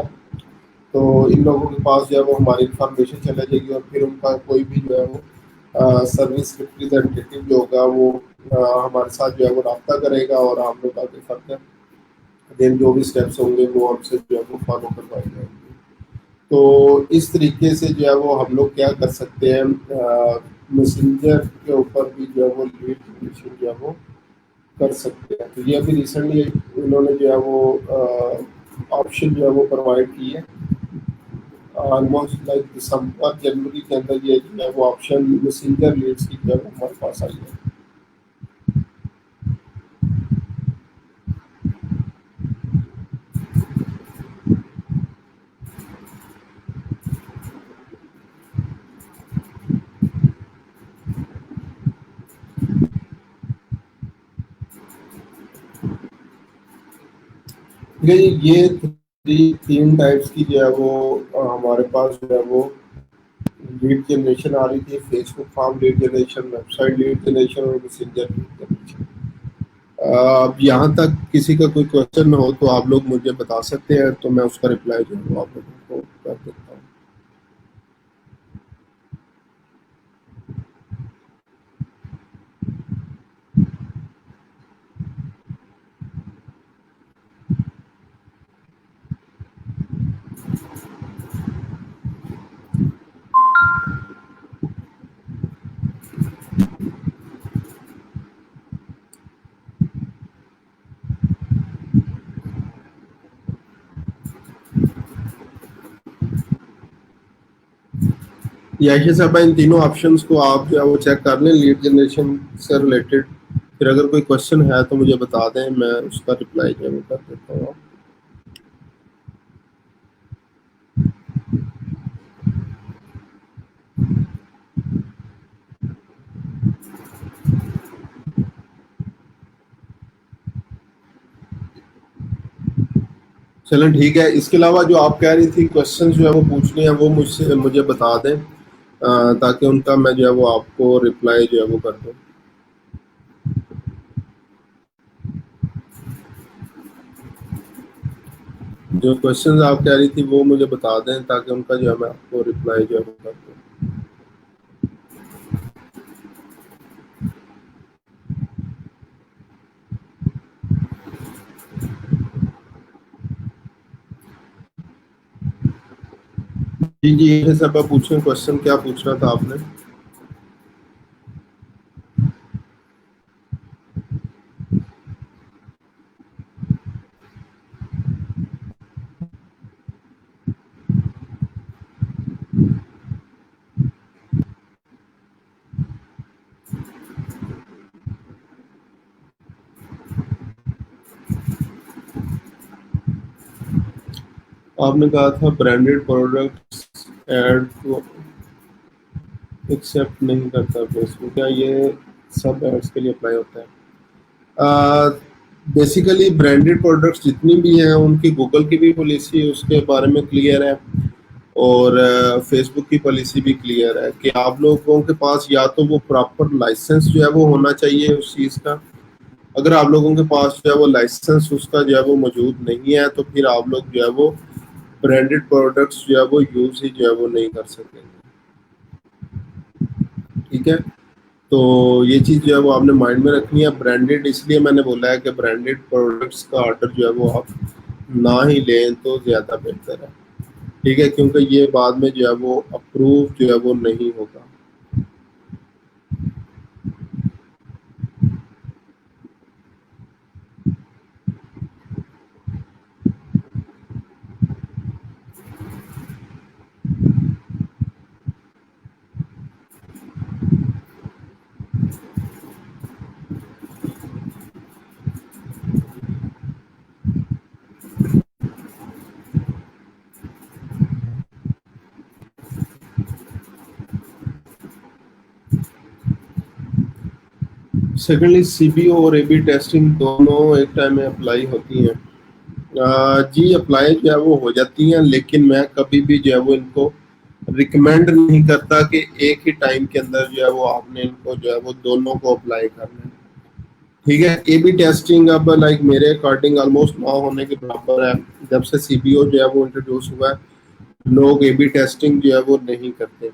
तो इन लोगों के पास जो है वो हमारी इंफॉर्मेशन चला जाएगी, और फिर उनका कोई भी जो है वो सर्विस रिप्रेजेंटेटिव जो होगा वो हमारे साथ जो है वो रब्ता करेगा, और हम लोग आगे फर्दर देन जो भी स्टेप्स होंगे वो हमसे जो है वो फॉलो करवाए जाएंगे। तो इस तरीके से जो है वो हम लोग क्या कर सकते हैं, मैसेंजर के ऊपर भी जो है वो लीड जनरेशन जो है वो कर सकते हैं। तो ये अभी रिसेंटली इन्होंने जो है वो ऑप्शन जो है वो प्रोवाइड की है, ऑलमोस्ट लाइक दिसंबर जनवरी के अंदर ये जो है वो ऑप्शन मैसेंजर लीड्स की जो है वो हमारे पास आई है। ठीक है ये तीन टाइप्स की जो है वो हमारे पास जो है वो लीड जनरेशन आ रही थी। Facebook form lead generation, website lead generation और मैसेंजर लीड जनरेशन। अब यहाँ तक किसी का कोई क्वेश्चन हो तो आप लोग मुझे बता सकते हैं, तो मैं उसका रिप्लाई जो है वो आप लोगों को कर देता हूँ। यही सब है, इन तीनों ऑप्शंस को आप जो है वो चेक कर लें लीड जनरेशन से रिलेटेड। फिर अगर कोई क्वेश्चन है तो मुझे बता दें, मैं उसका रिप्लाई जो है वो कर देता हूँ। चलें ठीक है, इसके अलावा जो आप कह रही थी क्वेश्चन जो है वो पूछने हैं वो मुझे बता दें, ताकि उनका मैं जो है वो आपको रिप्लाई जो है वो कर दूँ। जो क्वेश्चन आप कह रही थी वो मुझे बता दें, ताकि उनका जो है मैं आपको रिप्लाई जो है वो कर दूँ। जी जी, ये सब आप पूछें, क्वेश्चन क्या पूछना था आपने? आपने कहा था ब्रांडेड प्रोडक्ट्स एड को एक्सेप्ट नहीं करता फेसबुक, क्या ये सब एड्स के लिए अप्लाई होता है? बेसिकली ब्रांडेड प्रोडक्ट्स जितनी भी हैं उनकी गूगल की भी पॉलिसी उसके बारे में क्लियर है, और फेसबुक की पॉलिसी भी क्लियर है कि आप लोगों के पास या तो वो प्रॉपर लाइसेंस जो है वो होना चाहिए उस चीज़ का। अगर आप लोगों के पास जो है वो लाइसेंस उसका जो है वो मौजूद नहीं है तो फिर आप लोग जो है वो ब्रांडेड प्रोडक्ट्स जो है वो यूज़ ही जो है वो नहीं कर सकेंगे। ठीक है, तो ये चीज़ जो है वो आपने माइंड में रखनी है। ब्रांडेड इसलिए मैंने बोला है कि ब्रांडेड प्रोडक्ट्स का ऑर्डर जो है वो आप ना ही लें तो ज़्यादा बेहतर है। ठीक है, क्योंकि ये बाद में जो है वो अप्रूव जो है वो नहीं होगा। सेकेंडली सीबीओ और एबी टेस्टिंग दोनों एक टाइम में अप्लाई होती हैं? जी अप्लाई जो है वो हो जाती हैं, लेकिन मैं कभी भी जो है वो इनको रिकमेंड नहीं करता कि एक ही टाइम के अंदर जो है वो आपने इनको जो है वो दोनों को अप्लाई करना है। ठीक है, ए बी टेस्टिंग अब लाइक मेरे अकॉर्डिंग ऑलमोस्ट ना होने के बराबर है। जब से सीबीओ जो है वो इंट्रोड्यूस हुआ है लोग ए बी टेस्टिंग जो है वो नहीं करते।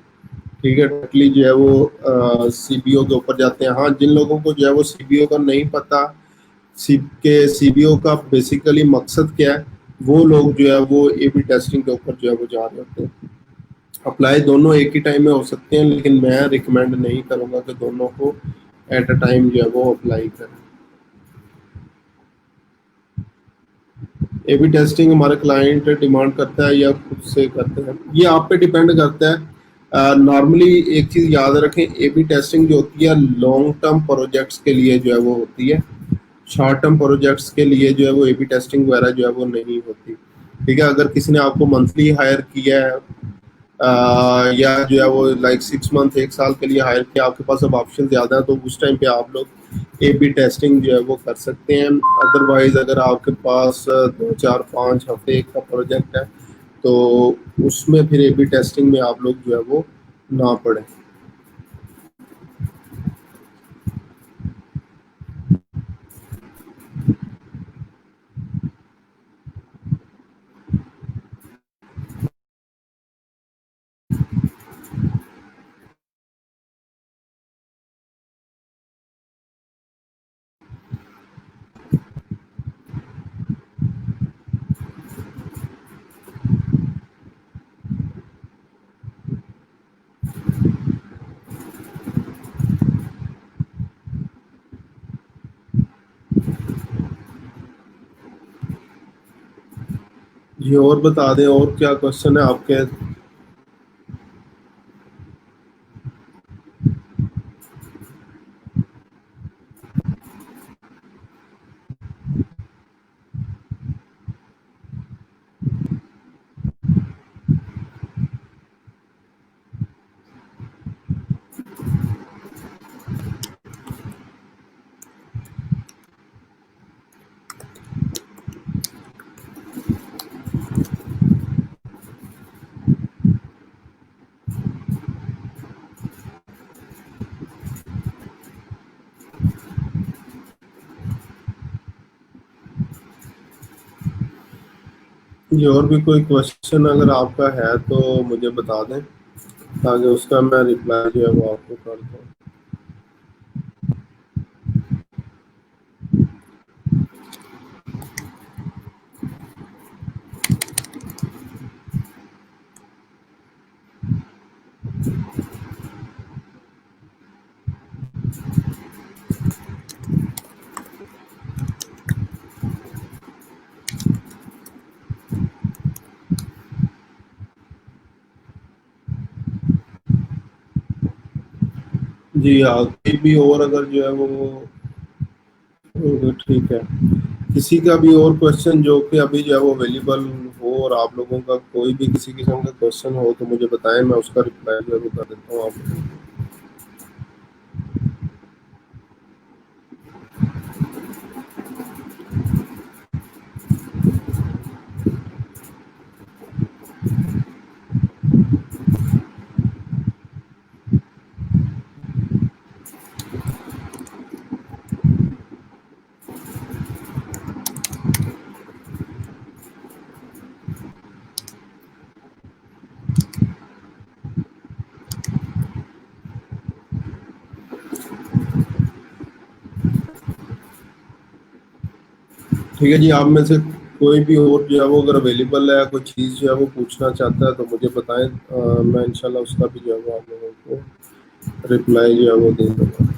ठीक है, डायरेक्टली जो है वो सीबीओ के ऊपर जाते हैं। हाँ, जिन लोगों को जो है वो सीबीओ का नहीं पता सीबीओ का बेसिकली मकसद क्या है, वो लोग जो है वो ए बी टेस्टिंग के ऊपर जो है वो जा रहे होते हैं। अप्लाई दोनों एक ही टाइम में हो सकते हैं, लेकिन मैं रिकमेंड नहीं करूंगा कि दोनों को एट अ टाइम जो है वो अप्लाई करें। ए बी टेस्टिंग हमारा क्लाइंट डिमांड करता है या खुद से करते हैं, ये आप पे डिपेंड करता है। नॉर्मली एक चीज़ याद रखें, ए बी टेस्टिंग जो होती है लॉन्ग टर्म प्रोजेक्ट्स के लिए जो है वो होती है। शॉर्ट टर्म प्रोजेक्ट्स के लिए जो है वो ए बी टेस्टिंग वगैरह जो है वो नहीं होती। ठीक है, अगर किसी ने आपको मंथली हायर किया है या जो है वो लाइक 6 मंथ 1 साल के लिए हायर किया, आपके पास अब ऑप्शन ज़्यादा है, तो उस टाइम पे आप लोग ए बी टेस्टिंग जो है वो कर सकते हैं। अदरवाइज अगर आपके पास 2 4 5 हफ्ते का प्रोजेक्ट है तो उसमें फिर ए बी टेस्टिंग में आप लोग जो है वो ना पड़े। जी और बता दें, और क्या क्वेश्चन है आपके? जी और भी कोई क्वेश्चन अगर आपका है तो मुझे बता दें, ताकि उसका मैं रिप्लाई जो है वो आपको कर दूँ। जी आगे भी और अगर जो है वो ठीक है, किसी का भी और क्वेश्चन जो कि अभी जो है वो अवेलेबल हो, और आप लोगों का कोई भी किसी किस्म का क्वेश्चन हो तो मुझे बताएं, मैं उसका रिप्लाई जो है वो कर देता हूँ आपको। ठीक है जी, आप में से कोई भी और जो है वो अगर अवेलेबल है, कोई चीज़ जो है वो पूछना चाहता है तो मुझे बताएं, मैं इंशाल्लाह उसका भी जो है वो आप लोगों को रिप्लाई जो है वो दे दूँगा।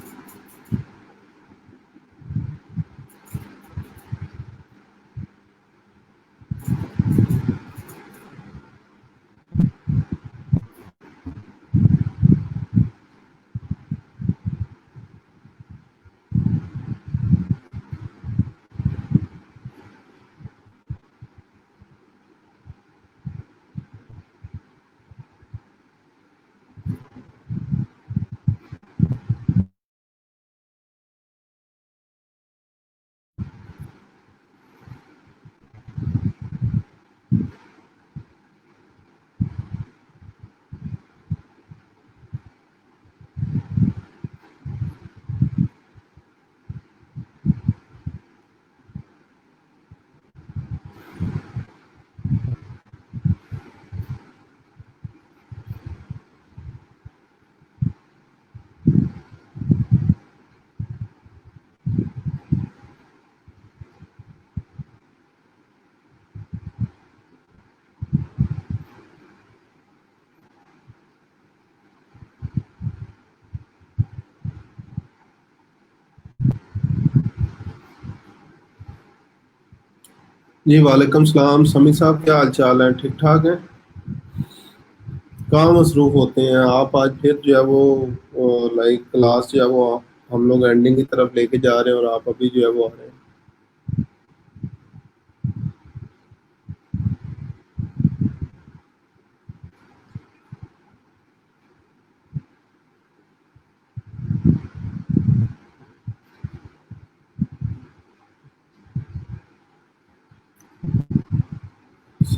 जी वालेकुम सलाम, समी साहब क्या हाल चाल है? ठीक ठाक है? कहाँ मसरूफ होते हैं आप? आज फिर जो है वो लाइक क्लास जो है वो हम लोग एंडिंग की तरफ लेके जा रहे हैं, और आप अभी जो है वो आ रहे हैं।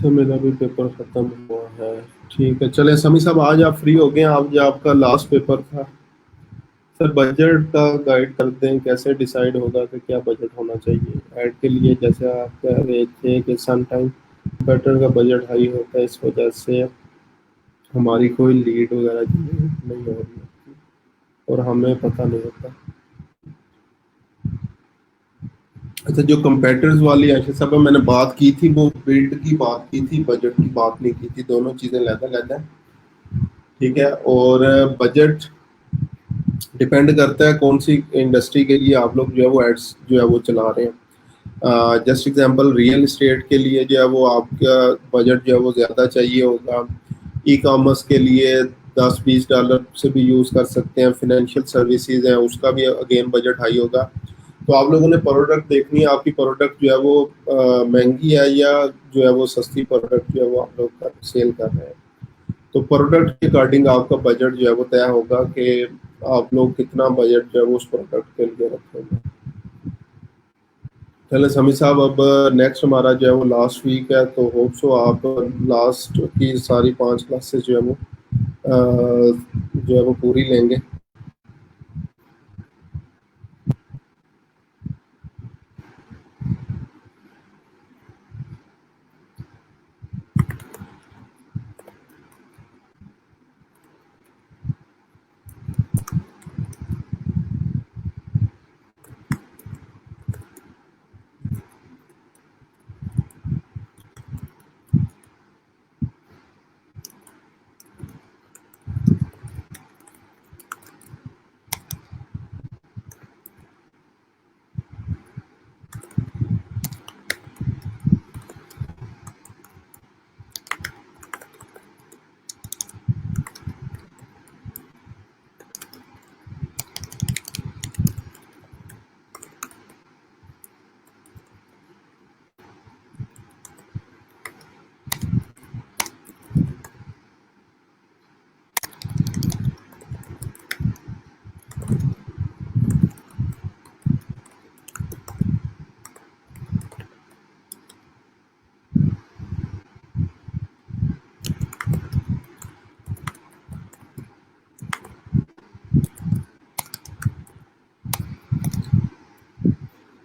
अच्छा, मेरा भी पेपर खत्म हुआ है। ठीक है, चले समी साहब, आज आप फ्री हो गए हैं? आज जो आपका लास्ट पेपर था सर, बजट का गाइड कर दें, कैसे डिसाइड होगा कि क्या बजट होना चाहिए ऐड के लिए? जैसे आप कह रहे थे कि सम टाइम बेटर का बजट हाई होता है, इस वजह से हमारी कोई लीड वगैरह जनरेट नहीं हो रही है और हमें पता नहीं होता। अच्छा, जो कंपेटर्स वाली आयशा साहब मैंने बात की थी, वो बिल्ड की बात की थी, बजट की बात नहीं की थी। दोनों चीजें लहदा लहदा है। ठीक है, और बजट डिपेंड करता है कौन सी इंडस्ट्री के लिए आप लोग जो है वो एड्स जो है वो चला रहे हैं। जस्ट एग्जांपल, रियल एस्टेट के लिए जो है वो आपका बजट जो है वो ज़्यादा चाहिए होगा। ई कॉमर्स के लिए $10-20 से भी यूज़ कर सकते हैं। फिनेंशियल सर्विसेज हैं, उसका भी अगेन बजट हाई होगा। तो आप लोगों ने प्रोडक्ट देखनी है, आपकी प्रोडक्ट जो है वो महंगी है या जो है वो सस्ती प्रोडक्ट जो है वो आप लोग सेल कर रहे हैं। तो प्रोडक्ट के अकॉर्डिंग आपका बजट जो है वो तय होगा कि आप लोग कितना बजट जो है वो उस प्रोडक्ट के लिए रखेंगे। चले समी साहब, अब नेक्स्ट हमारा जो है वो लास्ट वीक है, तो होप सो आप लास्ट की सारी 5 क्लासेस जो है वो जो है वो पूरी लेंगे।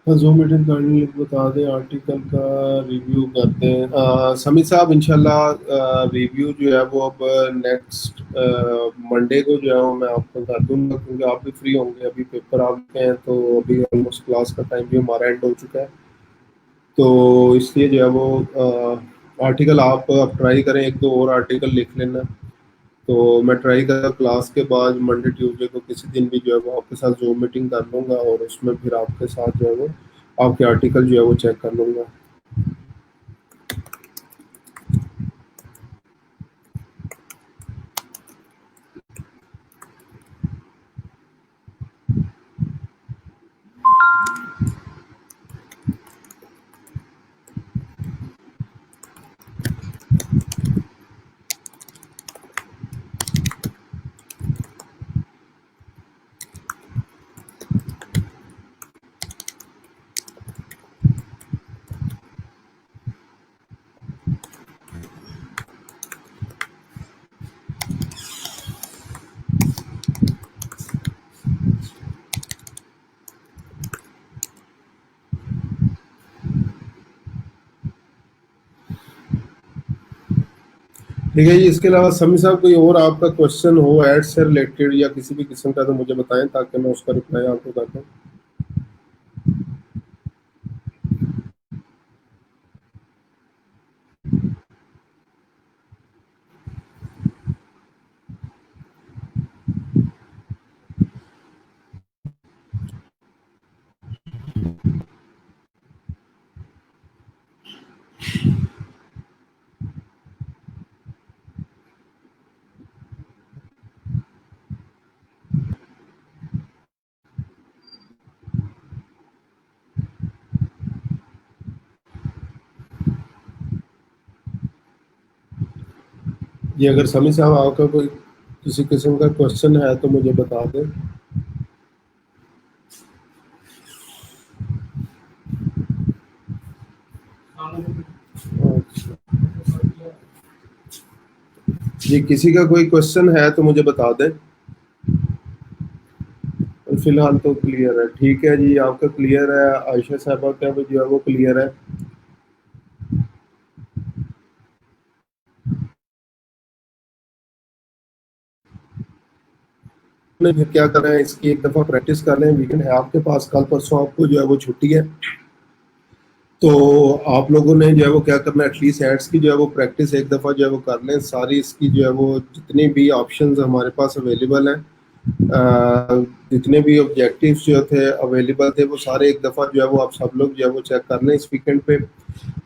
जूम मीटिंग करनी है, बता दें, आर्टिकल का रिव्यू करते हैं। समी साहब, इंशाल्लाह रिव्यू जो है वो अब नेक्स्ट मंडे को जो है वो मैं आपको कर दूंगा, क्योंकि आप भी फ्री होंगे। अभी पेपर आपके हैं, तो अभी ऑलमोस्ट क्लास का टाइम भी हमारा एंड हो चुका है। तो इसलिए जो है वो आर्टिकल आप ट्राई करें, एक दो और आर्टिकल लिख लेना। तो मैं ट्राई करूँगा क्लास के बाद मंडे ट्यूसडे को किसी दिन भी जो है वो आपके साथ जूम मीटिंग कर लूँगा, और उसमें फिर आपके साथ जो है वो आपके आर्टिकल जो है वो चेक कर लूँगा। ठीक है जी, इसके अलावा समी साहब कोई और आपका क्वेश्चन हो एड से रिलेटेड या किसी भी किस्म का, तो मुझे बताएं ताकि मैं उसका रिप्लाई आपको कर दूँ। जी, अगर समी साहब आपका कोई किसी किस्म का क्वेश्चन है तो मुझे बता दें। अच्छा, जी, किसी का कोई क्वेश्चन है तो मुझे बता दें। फिलहाल तो क्लियर है। ठीक है जी, आपका क्लियर है, आयशा साहबा का भी जो है वो क्लियर है। नहीं, फिर क्या कर रहे हैं, इसकी एक दफ़ा प्रैक्टिस कर लें। वीकेंड है आपके पास, कल परसों आपको जो है वो छुट्टी है। तो आप लोगों ने जो है वो क्या करना है, एटलीस्ट एड्स की जो है वो प्रैक्टिस एक दफ़ा जो है वो कर लें। सारी इसकी जो है वो जितने भी ऑप्शंस हमारे पास अवेलेबल हैं, जितने भी ऑब्जेक्टिव्स जो थे अवेलेबल थे, वो सारे एक दफ़ा जो है वो आप सब लोग जो है वो चेक कर लें इस वीकेंड पे।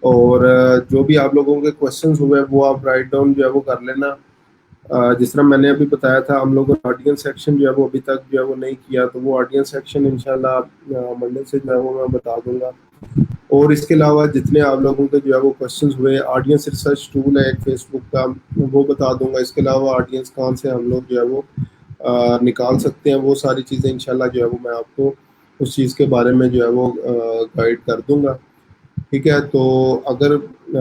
और जो भी आप लोगों के क्वेश्चंस हुए वो आप राइट डाउन जो है वो कर लेना। जिस तरह मैंने अभी बताया था, हम लोगों ने ऑडियंस सेक्शन जो है वो अभी तक जो है वो नहीं किया, तो वो ऑडियंस सेक्शन इंशाल्लाह मंडे से जो है वो मैं बता दूंगा। और इसके अलावा जितने आप लोगों के जो है वो क्वेश्चंस हुए, ऑडियंस रिसर्च टूल है एक फेसबुक का, वो बता दूंगा। इसके अलावा ऑडियंस कौन से हम लोग जो है वो निकाल सकते हैं, वो सारी चीज़ें इंशाल्लाह जो है वो मैं आपको उस चीज़ के बारे में जो है वो गाइड कर दूंगा। ठीक है, तो अगर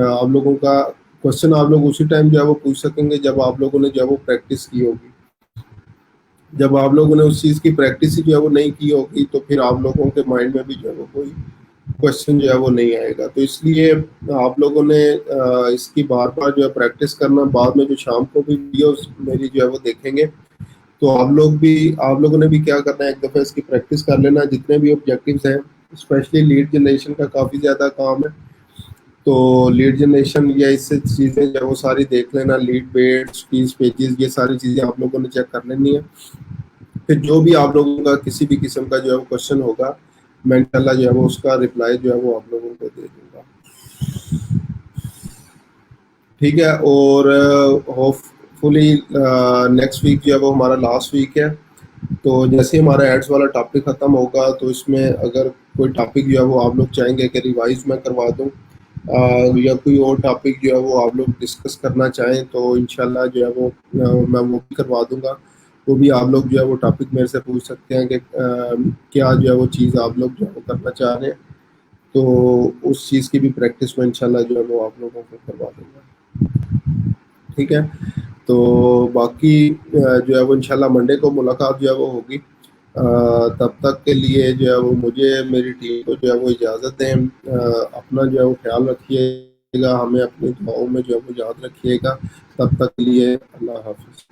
आप लोगों का क्वेश्चन आप लोग उसी टाइम जो है वो पूछ सकेंगे जब आप लोगों ने जो है वो प्रैक्टिस की होगी। जब आप लोगों ने उस चीज़ की प्रैक्टिस ही जो है वो नहीं की होगी, तो फिर आप लोगों के माइंड में भी जो है वो कोई क्वेश्चन जो है वो नहीं आएगा। तो इसलिए आप लोगों ने इसकी बार बार जो है प्रैक्टिस करना, बाद में जो शाम को भी वीडियोस मेरी जो है वो देखेंगे, तो आप लोगों ने भी क्या करना है, एक दफ़ा इसकी प्रैक्टिस कर लेना। जितने भी ऑब्जेक्टिव्स हैं, स्पेशली लीड जनरेशन का काफ़ी ज़्यादा काम है, तो लीड जनरेशन या इससे चीज़ें जो है वो सारी देख लेना। लीड बेड्स, पीस पेजेस, ये सारी चीज़ें आप लोगों ने चेक कर लेनी है। फिर जो भी आप लोगों का किसी भी किस्म का जो है वो क्वेश्चन होगा, मैं इंशाल्लाह जो है वो उसका रिप्लाई जो है वो आप लोगों को दे दूंगा। ठीक है, और होपफुली नेक्स्ट वीक जो है वो हमारा लास्ट वीक है। तो जैसे ही हमारा एड्स वाला टॉपिक ख़त्म होगा, तो इसमें अगर कोई टॉपिक जो है वो आप लोग चाहेंगे कि रिवाइज मैं करवा दूँ, या कोई और टॉपिक जो है वो आप लोग डिस्कस करना चाहें, तो इंशाल्लाह जो है वो मैं वो भी करवा दूंगा। वो भी आप लोग जो है वो टॉपिक मेरे से पूछ सकते हैं कि क्या जो है वो चीज़ आप लोग जो है वो करना चाह रहे हैं। तो उस चीज़ की भी प्रैक्टिस में इंशाल्लाह जो है वो आप लोगों को करवा दूंगा। ठीक है, तो बाकी जो है वो इंशाल्लाह मंडे को मुलाकात जो है वो होगी। तब तक के लिए जो है वो मुझे, मेरी टीम को जो है वो इजाज़त दें। अपना जो है वो ख्याल रखिएगा, हमें अपनी दुआओं में जो है वो याद रखिएगा। तब तक के लिए अल्लाह हाफिज़।